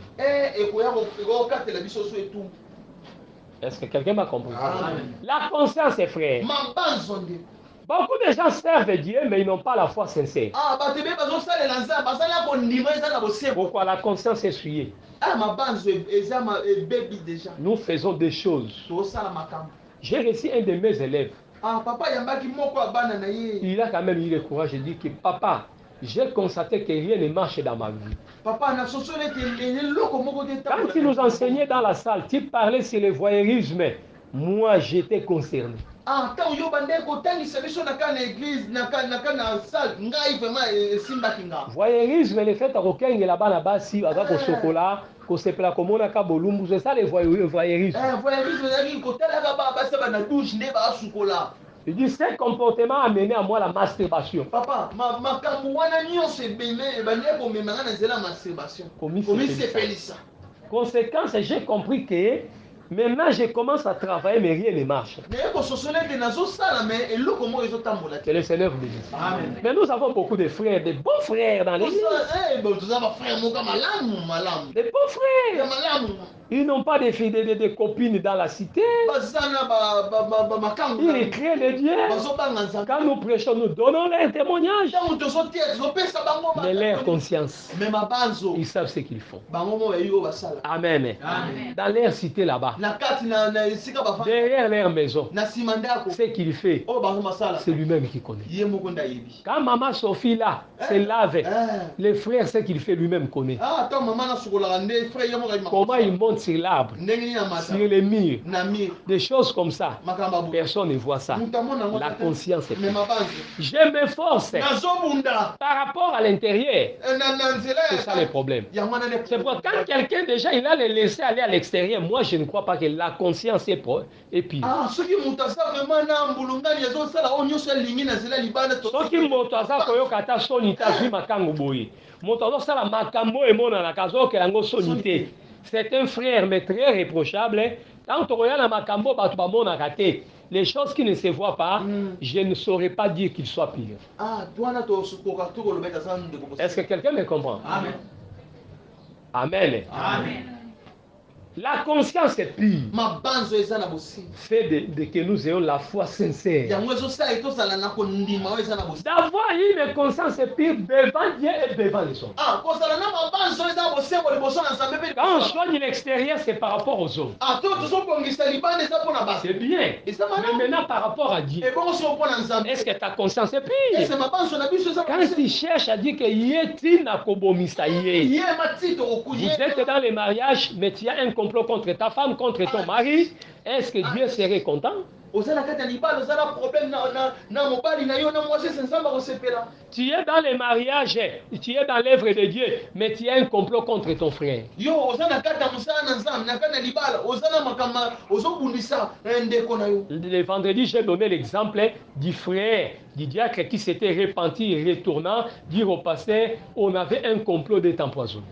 Est-ce que quelqu'un m'a compris? Amen. La conscience, est frère. Beaucoup de gens servent Dieu, mais ils n'ont pas la foi sincère. Pourquoi? La conscience est souillée. Nous faisons des choses. J'ai reçu un de mes élèves. Il a quand même eu le courage de dire que papa, j'ai constaté que rien ne marche dans ma vie. Quand tu nous enseignais dans la salle, tu parlais sur le voyeurisme. Moi, j'étais concerné. Ah, tant yo bandeko tangisa biso na kana église na kana salle ngai vraiment simba kinga. Voyeurisme le fait akokengela bana basi baza kosokola kosepela komona ka bolumbu, c'est ça le voyeurisme. Voyeurisme ezali kotalaka basi bana douche nde basukola. Il dit ce comportement a mené à moi la masturbation. Papa, makambo wana nyonso ebeme bandeko memanga na nzela masturbation. Komisepelisa. Conséquence, j'ai compris que maintenant je commence à travailler mais rien ne marche. Que le Seigneur vous bénisse. Amen. Mais nous avons beaucoup de frères, de bons frères dans l'église. Des bons frères. Ils n'ont pas de copines dans la cité. Ils créent les dieux. Quand nous prêchons, nous donnons leur témoignage. Mais leur conscience, ils savent ce qu'ils font. Amen. Amen. Dans leur cité là-bas, derrière leur maison, ce qu'il fait, c'est lui-même qui connaît. Quand maman Sophie là se lave, les frères, ce qu'il fait lui-même connaît. Comment il monte sur l'arbre, sur les murs, des choses comme ça. Personne ne voit ça. La conscience est pleine. Je m'efforce par rapport à l'intérieur. C'est ça le problème. C'est pour quand quelqu'un déjà il a le laissé aller à l'extérieur, moi je ne crois pas que la conscience est pure. Ce qui c'est un frère mais très réprochable. Quand on regarde Makambo, les choses qui ne se voient pas, je ne saurais pas dire qu'il soit pire. Est-ce que quelqu'un me comprend? Amen. Amen. Amen. La conscience est pure. Fait de que nous ayons la foi sincère. D'avoir une conscience pure devant Dieu et devant les hommes. Quand on soigne l'extérieur, c'est par rapport aux hommes. C'est bien. Mais maintenant, par rapport à Dieu, est-ce que ta conscience est pure? Quand tu cherches à dire que vous êtes dans les mariages, mais tu as un complot contre ta femme, contre ton mari, est-ce que Dieu serait content? Tu es dans les mariages, tu es dans l'œuvre de Dieu, mais tu as un complot contre ton frère. Le vendredi, j'ai donné l'exemple du frère, du diacre qui s'était repenti et retournant, dire au pasteur, on avait un complot d'être empoisonné.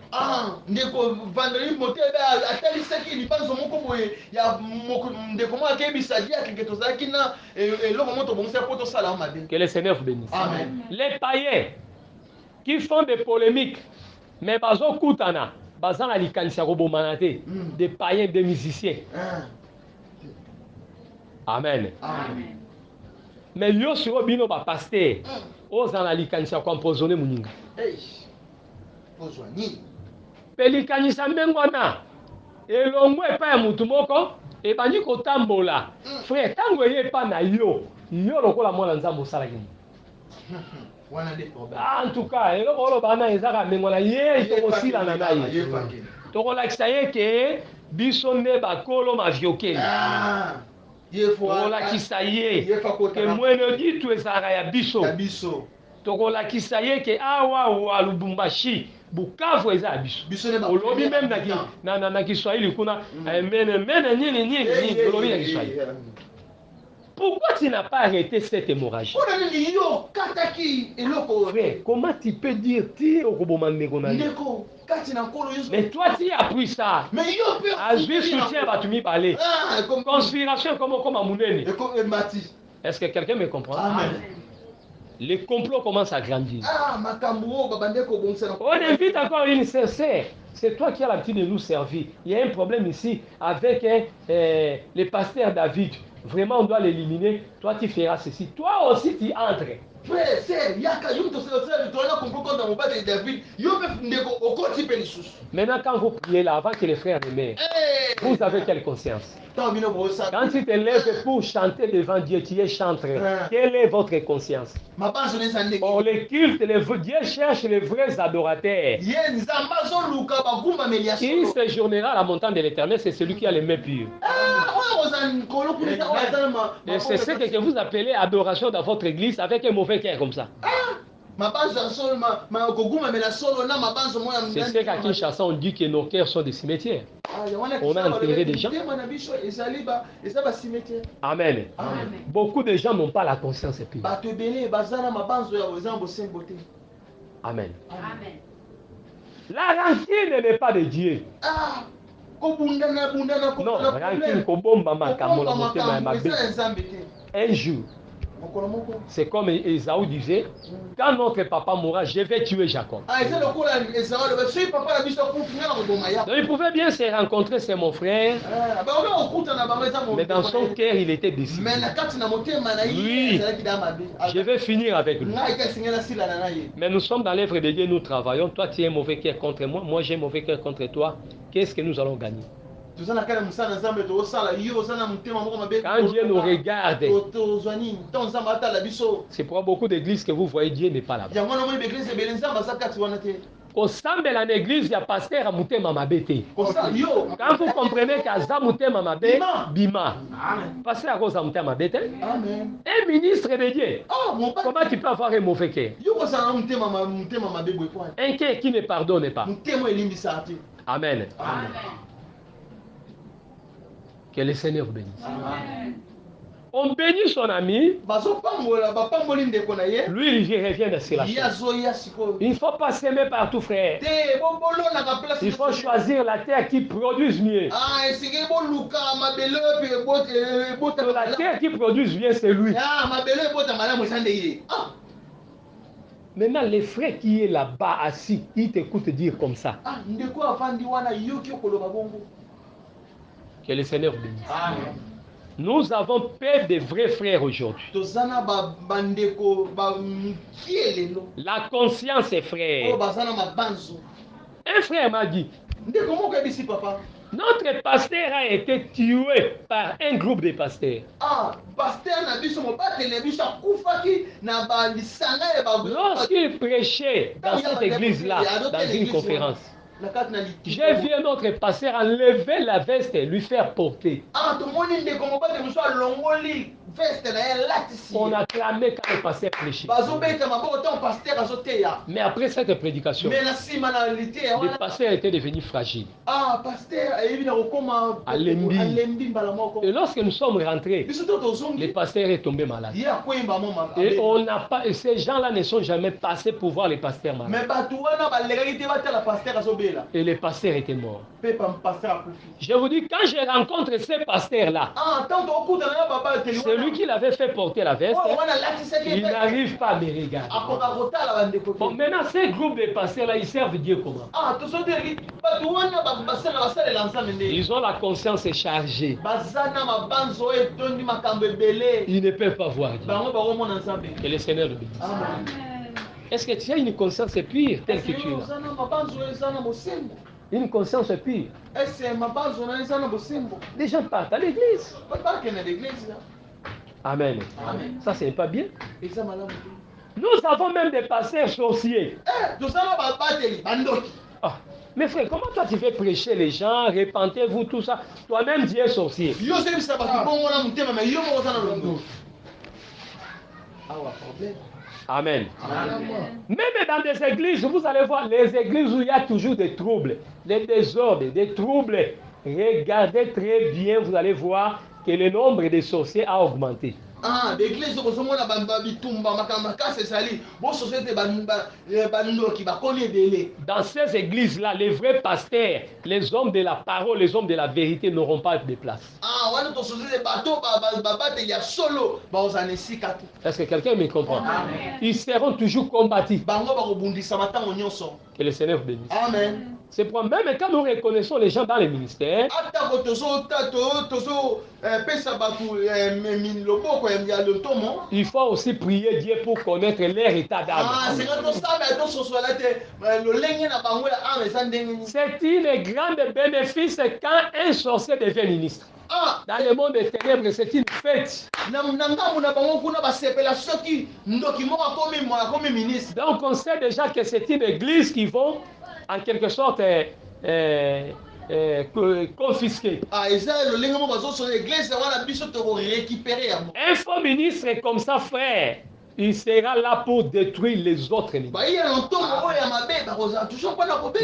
Que le Seigneur vous bénisse. Amen. Les païens qui font des polémiques, mais bazo kutana, bazan ali kanisa robomanate, des païens, des musiciens. Amen. Amen. Mais yo sur bino ba pasteur, ozan ali kanisa ko empoisonner muninga. Pelikanisa mbengwana, elongwe pa ya mutu moko. Et bandi kotambola frère tango ye pa na yo lokola mwana nzambo salaki en tout cas eloko lo bana ezaka mengwana ye tokosila na naye tokolakisa ye ke biso nde bakolo maviokeli tokolakisa ye ke mwene ditu ezalaka ya biso tokolakisa ye ke awa wa Lubumbashi Bukavu eza biso. Olobi même na Kiswahili kuna mene nini olobi na Kiswahili. Pourquoi tu n'as pas arrêté cette hémorragie? Frère, comment tu peux dire ti okoboma ndeko na yo? Mais toi tu as appris ça. Azui soutien batumi balé. Conspiration comme amunene. Est-ce que quelqu'un me comprend? Amen. Les complots commencent à grandir. On invite encore une sincère. C'est toi qui as l'habitude de nous servir. Il y a un problème ici avec le pasteur David. Vraiment, on doit l'éliminer. Toi, tu feras ceci. Toi aussi, tu entres. frère c'est yaka yo to se to na comprendre quand on va de David yo pe ndeko okoti pe lisusu. Maintenant, quand vous priez là, avant que les frères et mères, vous avez quelle conscience? Quand tu te lèves pour chanter devant Dieu, tu es chanteur. Quelle est votre conscience? Pour les cultes, Dieu cherche les vrais adorateurs. Qui séjournera à la montagne de l'Éternel, c'est celui qui a les mains pures. Et c'est ce que vous appelez adoration dans votre église avec un mauvais cœur comme ça. C'est ce qu'à Kinshasa on dit que nos cœurs sont des cimetières. On a enterré des gens. Amen. Beaucoup de gens n'ont pas la conscience pure. Amen. La rancune n'est pas de Dieu. Non, rancune kobomba makambo la motema mabe. Un jour, c'est comme Esaü disait, quand notre papa mourra, je vais tuer Jacob. Donc il pouvait bien se rencontrer, c'est mon frère, mais dans son cœur, il était décidé. Oui, je vais finir avec lui. Mais nous sommes dans l'œuvre de Dieu, nous travaillons. Toi, tu as un mauvais cœur contre moi, moi j'ai un mauvais cœur contre toi. Qu'est-ce que nous allons gagner? Quand Dieu nous regarde, c'est pour beaucoup d'églises que vous voyez Dieu n'est pas là-bas. Kosambela na église ya pasteur a mutema mabete. Quand vous comprenez qu'Aza mutema mabe, bima. Pasteur a kosa mutema mabete. Un ministre de Dieu. Comment tu peux avoir un mauvais cœur? Un cœur qui ne pardonne pas. Amen. Que le Seigneur bénisse. Amen. On bénit son ami. Lui, il revient de cela. Il ne faut pas s'aimer partout, frère. Il faut choisir la terre qui produise mieux. La terre qui produise mieux, c'est lui. Maintenant, les frères qui est là-bas assis, ils t'écoutent dire comme ça. Que le Seigneur bénisse. Amen. Nous avons peur des vrais frères aujourd'hui. La conscience est frère. Un frère m'a dit, notre pasteur a été tué par un groupe de pasteurs. Lorsqu'il prêchait dans cette église-là, dans une conférence, j'ai vu un autre pasteur enlever la veste et lui faire porter. On a clamé quand le pasteur prêchait. Mais après cette prédication, le pasteur était devenu fragile. Et lorsque nous sommes rentrés, le pasteur est tombé malade. Et on n'a pas, et ces gens-là ne sont jamais passés pour voir les pasteurs malades. Et le pasteur était mort. Je vous dis, quand je rencontre ces pasteurs-là, celui qui l'avait fait porter la veste, il n'arrive pas à me regarder. Bon, maintenant, ces groupes de pasteurs-là, ils servent Dieu comment? Ils ont la conscience chargée. Ils ne peuvent pas voir Dieu. Que le Seigneur le bénisse. Est-ce que tu as une conscience pure telle que tu es là? Une conscience pure. Les gens partent à l'église. Amen. Ça, c'est pas bien. Nous avons même des pasteurs sorciers. Ah, mais frère, comment toi tu veux prêcher les gens, repentez-vous, tout ça? Toi-même, tu es sorcier. Amen. Même dans des églises, vous allez voir les églises où il y a toujours des troubles, des désordres, des troubles. Regardez très bien, vous allez voir que le nombre de sorciers a augmenté. Dans ces églises-là, les vrais pasteurs, les hommes de la parole, les hommes de la vérité n'auront pas de place. Est-ce que quelqu'un me comprend? Amen. Ils seront toujours combattus. Que le Seigneur bénisse. Amen. C'est pour même quand nous reconnaissons les gens dans les ministères, Il faut aussi prier Dieu pour connaître leur état d'âme. C'est une grande bénéfice quand un sorcier devient ministre. Dans le monde des ténèbres, c'est une fête. Donc on sait déjà que c'est une église qui vont en quelque sorte confisquer. Un faux ministre comme ça, frère, il sera là pour détruire les autres ennemis.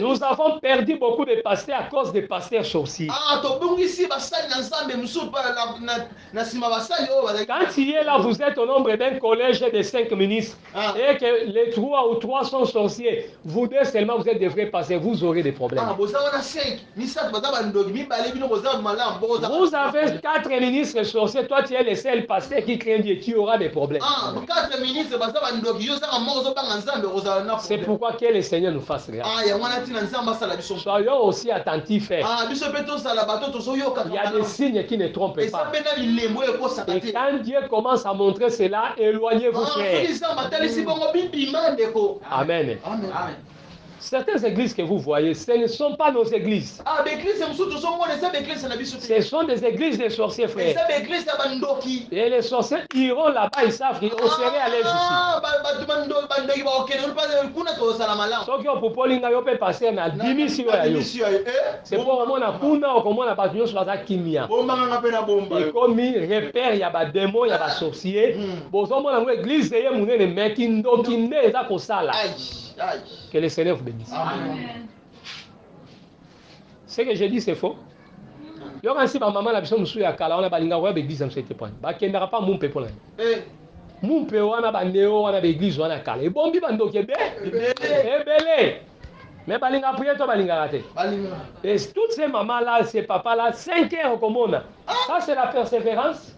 Nous avons perdu beaucoup de pasteurs à cause des pasteurs sorciers. Quand il est là, vous êtes au nombre d'un collège de 5 ministres et que les 3 ou 3 sont sorciers, vous deux seulement vous êtes des vrais pasteurs, vous aurez des problèmes. Vous avez 4 ministres sorciers, toi tu es le seul pasteur qui craint Dieu, tu auras des problèmes. C'est pourquoi que le Seigneur nous fasse grâce. Soyons aussi attentifs. Il y a des signes qui ne trompent pas. Et quand Dieu commence à montrer cela, éloignez-vous, frère. Amen. Certaines églises que vous voyez, ce ne sont pas nos églises. Ce sont des églises de sorciers, frères. Et les sorciers iront là-bas, ils savent qu'ils seront à l'aise ici. C'est pour moi la kuna ou comment la bâtiment soit à kimia. Et comme il repère, il y a des démons, il y a des sorciers. Bon, on a l'église, il y a des mecs qui n'ont pas ça. Que le Seigneur vous bénisse. Amen. Ce que j'ai dit, c'est faux. Il y a aussi ma maman, la personne qui est à Kala, on a balinga ouais l'église dans cette époque. Bah qui n'aura pas mon peuple là. Mon peuple on a bandéo, on a l'église on a Kala. Et bon bi bando qui est belé. Mais balinga prier toi balinga raté. Et toutes ces mamans là, ces papas là, 5 heures comme on a. Ça c'est la persévérance.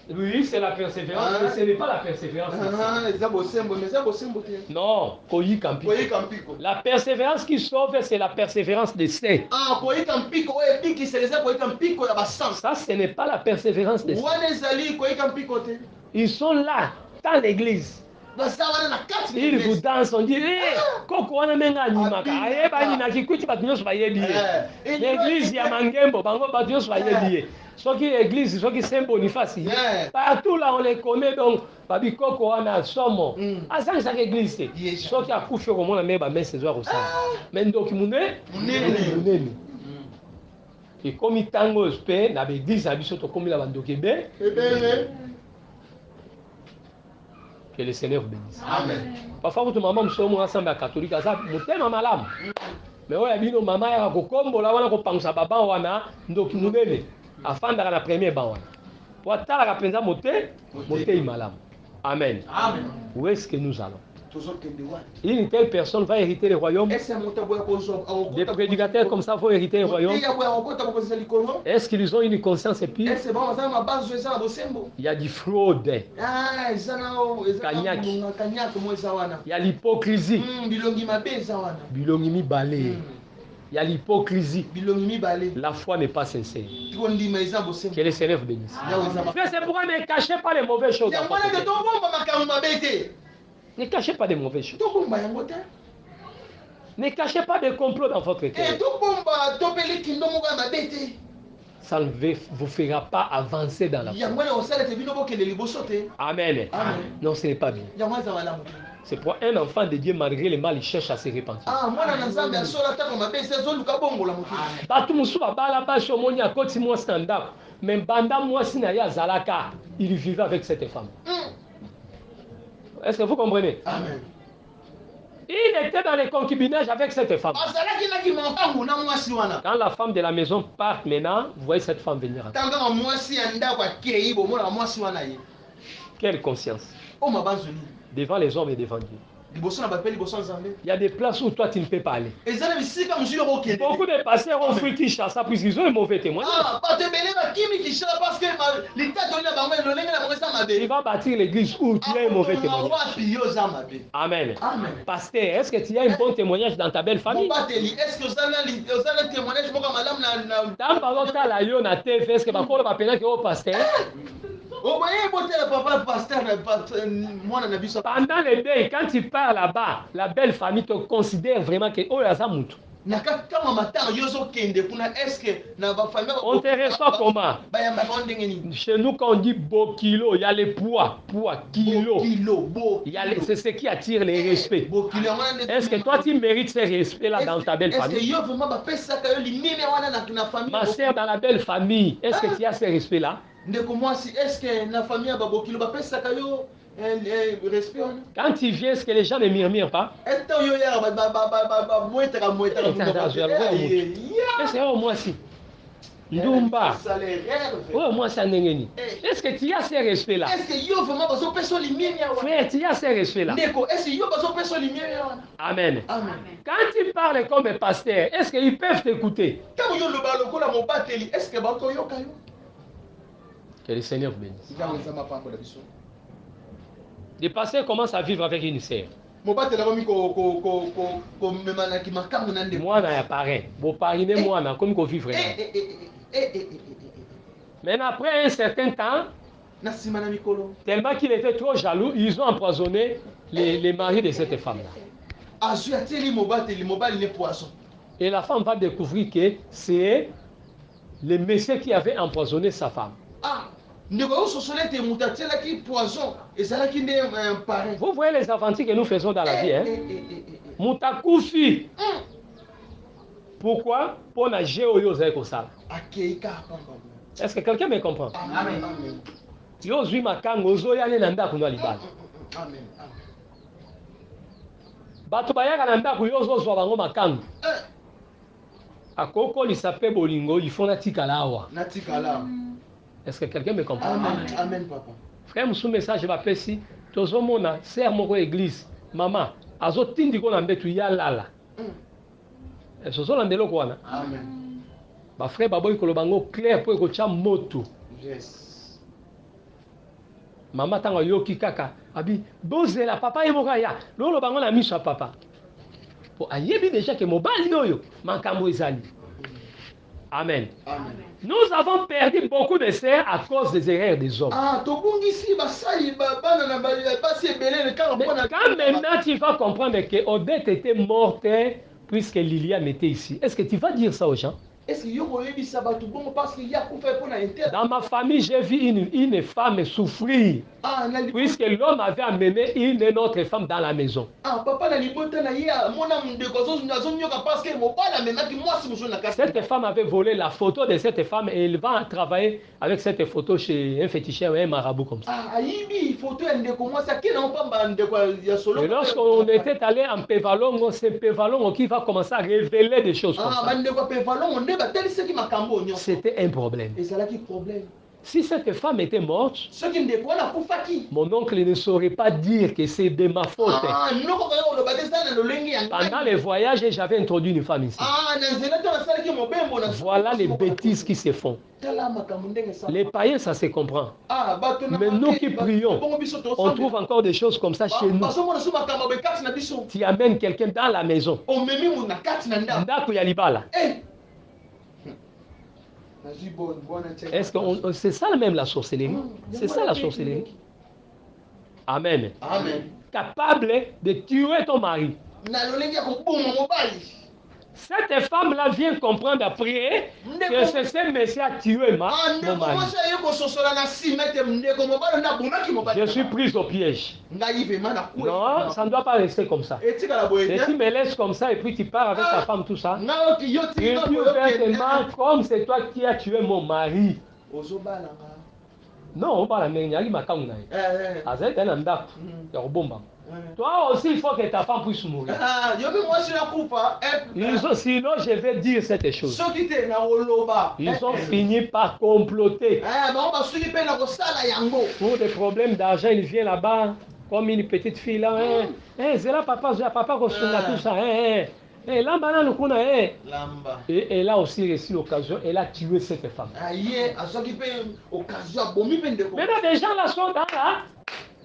Oui, c'est la persévérance, mais ce n'est pas la persévérance. Non, la persévérance qui sauve, c'est la persévérance des saints. Ça, ce n'est pas la persévérance des saints. Ils sont là, dans l'église. Ils vous dansent, on dit, l'église, il y a Mangembo, l'église, Saint Boniface. Partout là, on les connaît, donc, Babi Koko, on a Somo. À ça, c'est l'église. Ceux qui a couché au monde, mais c'est ça. Mais donc, et comme il tango, il y a l'église, il y a comme il a que le Seigneur vous bénisse. Amen. Parfois, votre maman me sommes ensemble à catholique, ça, mon maman. Mais ouais, il y a maman, il y a un combo, là, on a un papa, on a donc nous mêlés. Afin d'aller à la première banque. Pour attendre la pensa monter, monter malam. Amen. Amen. Où est-ce que nous allons? Une telle personne va hériter le royaume. Des prédicateurs comme ça vont hériter le royaume. Est-ce qu'ils ont une conscience pure? Il y a du fraude. Il y a l'hypocrisie. Il y a l'hypocrisie. La foi n'est pas sincère. Que le Seigneur vous bénisse. C'est pourquoi ne cachez pas les mauvaises choses. Ne cachez pas de mauvaises choses. Ne cachez pas de complots dans votre cœur. Ça ne vous fera pas avancer dans la foi. Amen. Amen. Non, ce n'est pas bien. C'est pour un enfant de Dieu, malgré le mal, il cherche à se repentir. Il vivait avec cette femme. Est-ce que vous comprenez? Amen. Il était dans le concubinage avec cette femme. Quand la femme de la maison part maintenant, vous voyez cette femme venir. Quelle conscience? Devant les hommes et devant Dieu. Il y a des places où toi tu ne peux pas aller. Beaucoup de pasteurs ont fui Kinshasa puisqu'ils ont un mauvais témoignage. Il va bâtir l'église où tu as un mauvais témoignage. Amen. Amen. Pasteur, est-ce que tu as un bon témoignage dans ta belle famille? Est-ce que tu as un témoignage dans ta belle famille? Pendant les deuils, quand tu pars là-bas, la belle famille te considère vraiment que oh, Yazamutu. On te reçoit comment? Chez nous, quand on dit beau kilo, il y a les poids, kilo. C'est ce qui attire les respects. Est-ce que toi, tu mérites ces respects-là dans ta belle famille? Ma sœur, dans la belle famille, est-ce que tu as ces respects-là? Quand tu viens, est-ce que les gens ne murmurent pas? C'est au moins si. Ndumba. Oh, moi, ça n'est. Est-ce que tu as ces respects-là? Frère, tu as ces respects-là? Amen. Quand tu parles comme un pasteur, est-ce qu'ils peuvent t'écouter? Que le Seigneur vous bénisse. Les pasteurs commencent à vivre avec une sœur. Moi, je suis parrain. Vous parrainez moi, comme vous vivez vraiment. Mais après un certain temps, tellement qu'il était trop jaloux, ils ont empoisonné les maris de cette femme-là. Et la femme va découvrir que c'est le monsieur qui avait empoisonné sa femme. Vous voyez les aventures que nous faisons dans la vie, hein? Moutakoufi. Pourquoi? Pour la géoyose comme ça. Est-ce que quelqu'un me comprend? Amen. Yozui makango zoyane nanda kuno libala. Amen. Bato bayaka nanda kuyozo zo bango makango. Akoko lisape bolingo ifona tikalawa. Na tikalawa. Est-ce que quelqu'un me comprend? Amen. Amen, papa. Frère, mon message va passer. Tozo mona, sert mon église. Maman, azo tindi ko na mbetu ya lala. Tozo na ndelo kwana. Amen. Ba frère baboy ko lobango clair pour ko cha moto. Yes. Maman tanga yoki kaka. Abi, bozela papa e mokaya. Lo lobango na miso papa. Po ayebi déjà que mobali yoyo makambo ezali. Amen. Amen. Nous avons perdu beaucoup de sœurs à cause des erreurs des hommes. Mais quand maintenant tu vas comprendre que Odette était morte puisque Liliane était ici, est-ce que tu vas dire ça aux gens? Dans ma famille, j'ai vu une femme souffrir puisque l'homme avait amené une autre femme dans la maison. Cette femme avait volé la photo de cette femme et elle va travailler avec cette photo chez un féticheur ou un marabout comme ça. Et lorsqu'on était allé en Pévalongo, c'est Pévalongo qui va commencer à révéler des choses comme ça. C'était un problème. Si cette femme était morte, mon oncle ne saurait pas dire que c'est de ma faute. Pendant les voyages, j'avais introduit une femme ici. Voilà les bêtises qui se font. Les païens, ça se comprend. Mais nous qui prions, on trouve encore des choses comme ça chez nous. Tu amènes quelqu'un dans la maison. Est-ce que c'est ça même la sorcellerie? C'est ça la sorcellerie. Amen. Amen. Capable de tuer ton mari. Cette femme-là vient comprendre après que c'est ce monsieur a tué mon mari. Je suis prise au piège. Non, ça ne doit pas rester comme ça. Et tu me laisses comme ça et puis tu pars avec ta femme, tout ça. Et tu fais tellement comme c'est toi qui as tué mon mari. Non, on parle de toi aussi, il faut que ta femme puisse mourir. Sinon, je vais dire cette chose. Ils ont fini par comploter. Pour des problèmes d'argent, il vient là-bas, comme une petite fille là. C'est là, papa, tout ça. Et elle a aussi réussi l'occasion, elle a tué cette femme. Maintenant, des gens là sont dans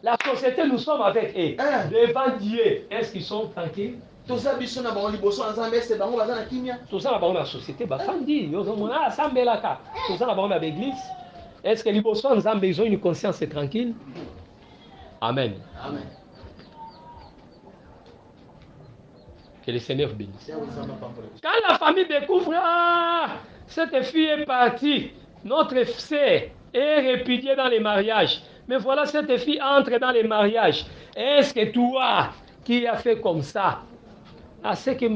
la société, nous sommes avec eux. Devant Dieu, est-ce qu'ils sont tranquilles? Tout ça, dans la société, tout ça, dans l'église. Est-ce que les personnes ont besoin d'une conscience tranquille? Amen. Amen. Que le Seigneur vous bénisse. Quand la famille découvre, cette fille est partie, notre sœur est répudiée dans les mariages. Mais voilà, cette fille entre dans les mariages. Est-ce que toi, qui as fait comme ça, c'est que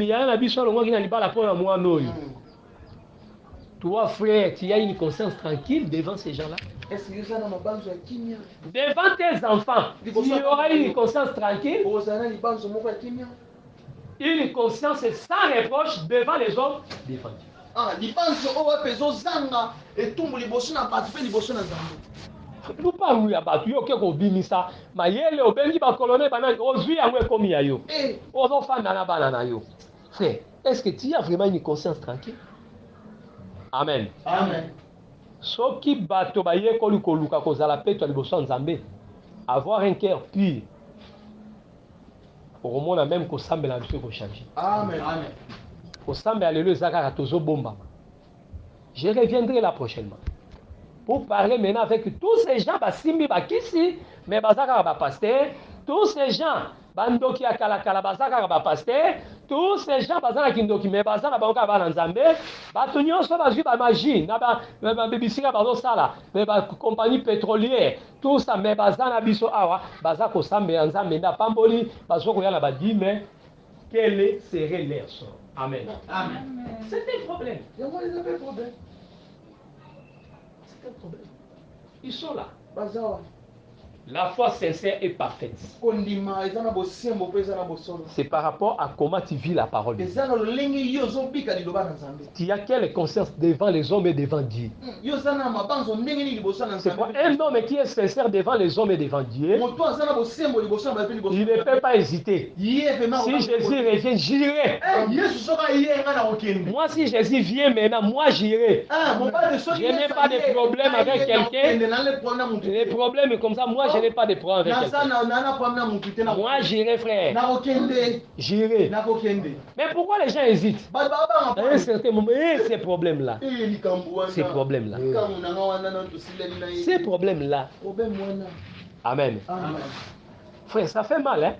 toi, frère, tu as une conscience tranquille devant ces gens-là? Devant tes enfants, tu auras une conscience tranquille, une conscience sans reproche devant les hommes défendus. Nous parlons de battu, ok, qu'on bimisa, mais yele obengi ba colonel banane, ozui yango komi yayo. Ozo fanda banana yo. Frère, est-ce que tu as vraiment une conscience tranquille? Amen. Amen. Soki bato ba ye kolu koluka kozala peto liboso nzambe, avoir un cœur pur. Au moment même qu'au semble la vie faut changer. Amen. Amen. Au semble alléluia zakara tozo bomba. Je reviendrai là prochainement. Pour parler maintenant avec tous ces gens, Simbi Bakisi, mais Bazaka Pasteur, tous ces gens, Bandoki Akalakala Bazaka Pasteur, tous ces gens, Bazaka Kindoki, mais Bazaka Banka Banzambe, Batunyon soit basé par magie, Naba Bibisika Bazosala, mais compagnie pétrolière, tout ça, mais Bazana Biso Awa, Bazako Sambe Anzambe, Pamboli, Bazoko Yana Badi, mais quel serait leur sort? Amen. Amen. C'était le problème. Il y a un problème. C'est un problème. Ils sont là. Bazawa. La foi sincère est parfaite. C'est par rapport à comment tu vis la parole de Dieu. Tu as quelle conscience devant les hommes et devant Dieu? C'est quoi? Un homme qui est sincère devant les hommes et devant Dieu, il ne peut pas hésiter. Si Jésus revient, j'irai. Moi, si Jésus vient maintenant, moi j'irai. Je n'ai pas de problème avec quelqu'un. Les problèmes comme ça, moi je n'ai pas de problème avec quelqu'un. Moi j'irai, frère. J'irai. Mais pourquoi les gens hésitent? À un certain moment, ces problèmes-là. Ces problèmes-là. Ces problèmes-là. Amen. Frère, ça fait mal, hein?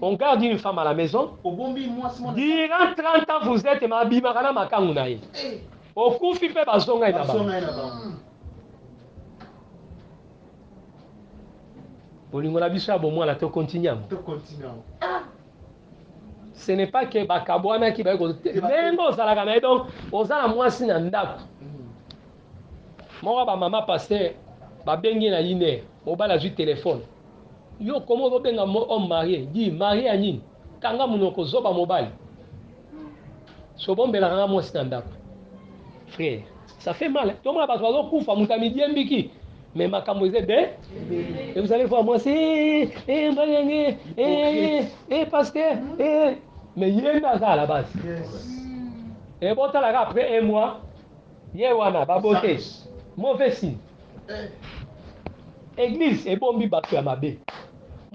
On garde une femme à la maison. Durant 30 ans, vous êtes ma bimakana makangunaï. Au coup, il fait bazonga et ce n'est pas que Bakabwana qui va écouter. Mais non, ça l'a donc, on a moi si n'andap. Moi, maman pasteur, ba bengi na yine, mobile a juste téléphone. Yo, comment vous benga homme marié? Dit marié à nini? Kanga munoko zoba mobile. So bon belanga moi si n'andap. Frère, ça fait mal. Tout le monde a besoin de coups, famille midi mbiki. Mais ma camouise est et vous allez voir moi c'est pasteur mais il y a à la base et bon après un mois il y a wana baboté mauvais signe église et bon bi batu ya mabe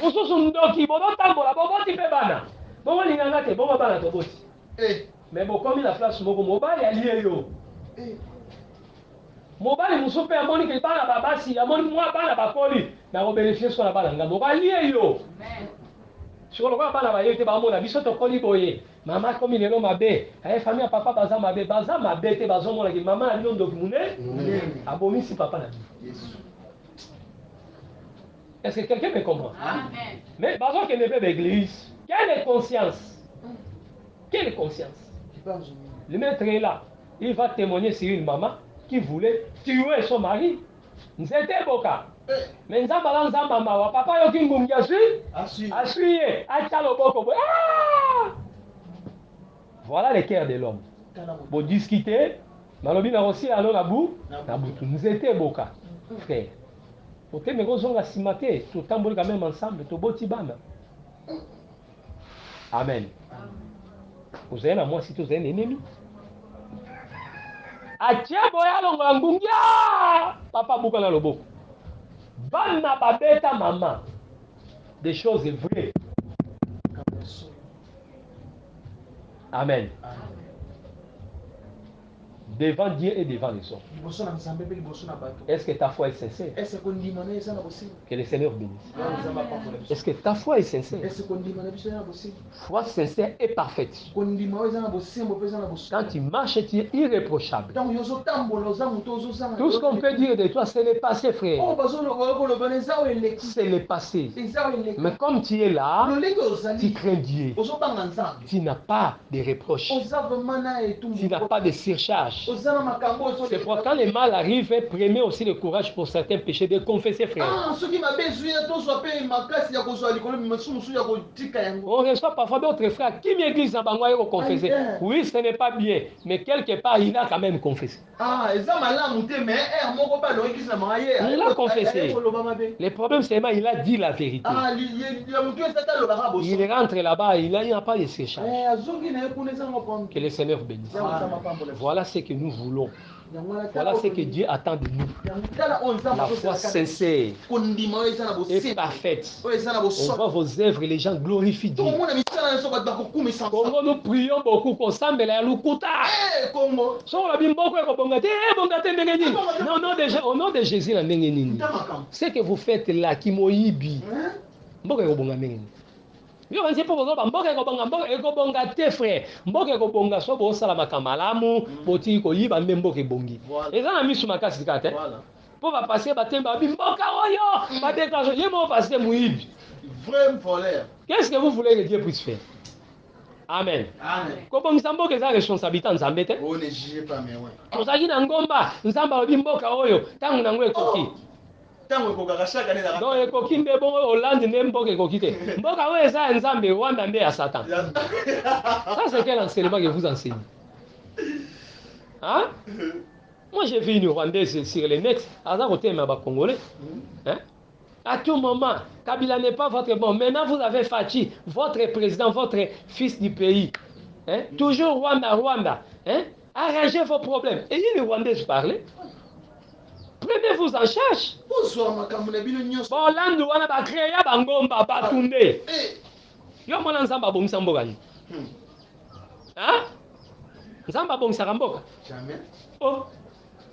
mususu ndoki bono tambola boboti pe bana bongo linganga te bongo bana toboti mais bon comme la place moko mobile ya lié yo mobali musope amoni ke bana babasi amoni mwa bana bakoli na ko bénéficier sur la bana ngamo ba lié yo amen sur le quoi bana ba yete ba mona biso to koli boye mama komi lelo mabe ay famille papa baza mabe te bazo mona ki mama ali ndo kimune abomi si papa na Yesu. Est-ce que quelqu'un me comprend? Amen. Mais bazo que ne peut l'église quelle conscience? Quelle conscience? Le maître est là, il va témoigner sur une maman qui voulait tuer son mari. C'était Boka. Mais Nzamba Mawa, papa Yokin Assuye, Achaloboko. Voilà les cœurs de l'homme. Pour discuter, Malobi n'a aussi allé à bout, nous étions Boka. Frère. Pour que nous ayons simate, tout le quand même ensemble, tout beau tibana. Amen. Vous avez un moi si vous avez un ennemi. Atia boya longola ngungia papa buka na loboko bana babeta maman des choses vraies. Amen. devant Dieu et devant les hommes. Est-ce que ta foi est sincère? Que le Seigneur bénisse. Est-ce que ta foi est sincère? Foi sincère et parfaite. Quand tu marches, tu es irréprochable. Tout ce qu'on peut dire de toi, c'est le passé, frère. C'est le passé. Mais comme tu es là, tu crains Dieu. Tu n'as pas de reproches. Tu n'as pas de surcharge. C'est pourquoi quand le mal arrive, prenez aussi le courage pour certains péchés de confesser, frère. On reçoit parfois d'autres frères qui m'église à Bangoye pour confesser. Oui, ce n'est pas bien, mais quelque part, il a quand même confessé. Il a confessé. Le problème, c'est qu'il a dit la vérité. Il rentre là-bas, il n'y a pas de séchage. Que le Seigneur bénisse. Voilà ce que nous voulons. Voilà ce que Dieu attend de nous. La foi sincère et parfaite. On voit vos œuvres et les gens glorifient Dieu. Congo, nous prions beaucoup qu'on s'embelle à l'Ukuta. Non, au nom de Jésus, ce que vous faites là, qui moïbi. Yo banzi po bozo mboka ekobonga te frère mboka ekobonga so bo sala makamalamu boti ko yiba mboka ebongi eza na misu makasi kate po ba passer batemba mboka oyo ba déclencher yemo passer muibi vrai voleur. Qu'est-ce que vous voulez que Dieu puisse faire? Amen. Amen. Ko bongisa mboka eza responsabilité nzambe te. On ne juge pas mais ouais. Ozaki na ngomba nzamba obi mboka oyo tangu nango ekoki. Non, ekoki nde bongo Hollande nde mboka ekoki te. Mboka oyo eza nzambe wanda nde ya Satan. Ça c'est quel enseignement que vous enseignez? Hein? Moi j'ai vu une Rwandaise sur le net, aza côté ma Congolais. Hein? À tout moment, Kabila n'est pas votre bon. Maintenant vous avez Fachi, votre président, votre fils du pays. Hein? Toujours Rwanda. Hein? Arrangez vos problèmes. Et une Rwandaise parlait. Prenez-vous en charge. Bon, Hollande wana ba créer bangomba batunde. Yo mona nzamba bongisa mboka ni. Hein? Nzamba bongisa mboka. Jamais. Oh.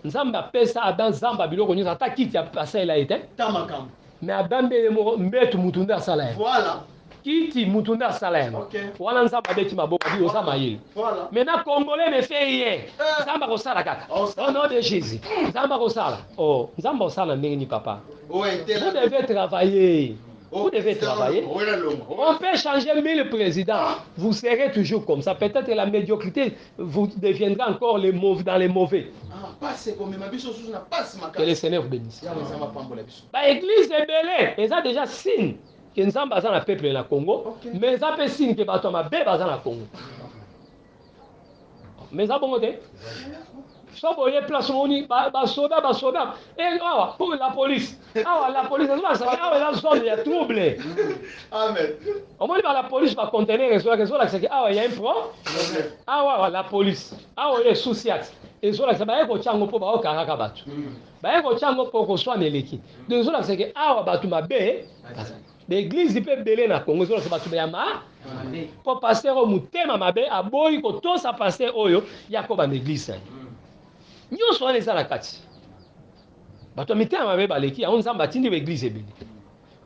Nzamba pesa adan nzamba biloko nyosa ata kiti ya pasa ela ete. Tamakam. Mais adambe mo mbetu mutunda sala. Voilà. Kiti mutunda sala. OK. Wana nzamba beti maboka bi osama yeli. Voilà. Maintenant Congolais ne fait rien. Nzamba ko sala kaka. Au nom de Jésus. Nzamba ko sala. Oh, nzamba ko sala ndenge ni papa. Vous devez travailler. Vous devez travailler. On peut changer 1000 présidents. Vous serez toujours comme ça. Peut-être la médiocrité vous deviendra encore les mauvais, dans les mauvais. Que le Seigneur vous bénisse. L'église est belle. Ils ont déjà signe que nous sommes dans le peuple de la Congo. Mais ils ont signe que nous sommes dans le Congo. Mais ils ont bon. So boye place moni basoda et pour la police la police la zone il y a trouble. Amen. Au moins la police va contenir les autres c'est que il y a un pro la police il y a souci et zo la ça ba ko chango po ba o karaka batu ba ko chango po ko soane leki de zo la c'est que batu mabe l'église peut belé na Congo zo la batu ya ma pour passer au mutema mabe aboyi ko to sa passer oyo yakoba l'église. Nyonso wana eza na kati bato ya mitema mabe baleki yango nzambe atindi baeglize ebele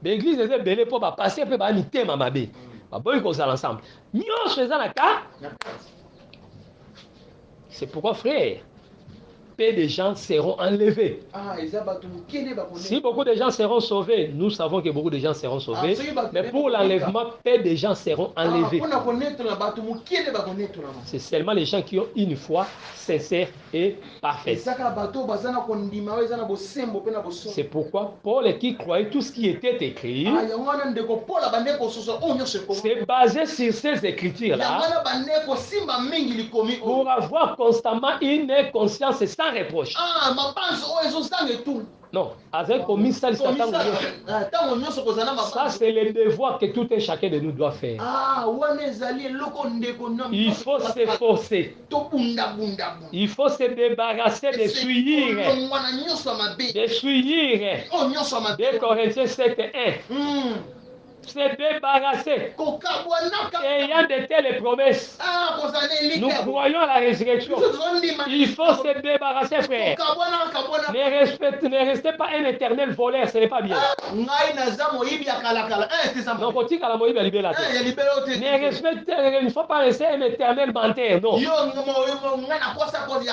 baeglize eza ebele mpo bapase mpe baya mitema mabe baboyi kozala ensemble nyonso eza na kati. C'est pourquoi frère peu de gens seront enlevés. Si beaucoup de gens seront sauvés, nous savons que beaucoup de gens seront sauvés. Mais pour l'enlèvement, peu de gens seront enlevés. C'est seulement les gens qui ont une foi sincère et parfaite. C'est pourquoi Paul qui croyait tout ce qui était écrit, c'est basé sur ces écritures-là pour avoir constamment une conscience sans reproche. Non, avec ça c'est le devoir que tout et chacun de nous doit faire. Il faut s'efforcer. Il faut se débarrasser des souillures. Des souillures. 2 Corinthiens 7:1. Se débarrasser. Ayant de telles promesses. Nous croyons à la résurrection. Il faut se débarrasser, frère. Ne restez pas un éternel voleur, ce n'est pas bien. Ne il faut pas rester un éternel menteur, non.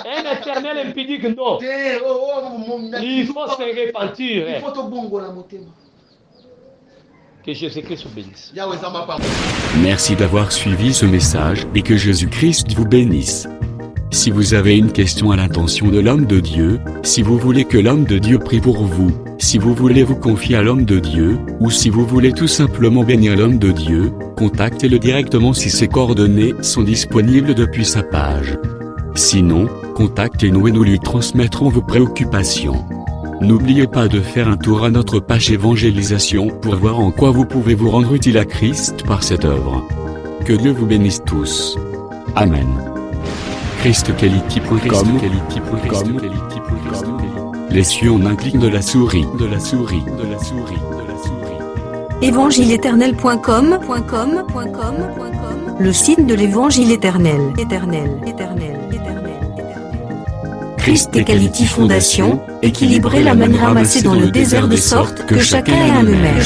Un éternel impudique, non. Il faut se repentir. Que Jésus-Christ vous bénisse. Merci d'avoir suivi ce message et que Jésus-Christ vous bénisse. Si vous avez une question à l'intention de l'homme de Dieu, si vous voulez que l'homme de Dieu prie pour vous, si vous voulez vous confier à l'homme de Dieu, ou si vous voulez tout simplement bénir l'homme de Dieu, contactez-le directement si ses coordonnées sont disponibles depuis sa page. Sinon, contactez-nous et nous lui transmettrons vos préoccupations. N'oubliez pas de faire un tour à notre page évangélisation pour voir en quoi vous pouvez vous rendre utile à Christ par cette œuvre. Que Dieu vous bénisse tous. Amen. ChristQuality.com. Les cieux en un clic de la souris. Évangile-éternel.com, le site de l'évangile éternel. Christ et Quality Fondation, équilibrer la manne ramassée dans le désert de sorte que chacun ait un numéro.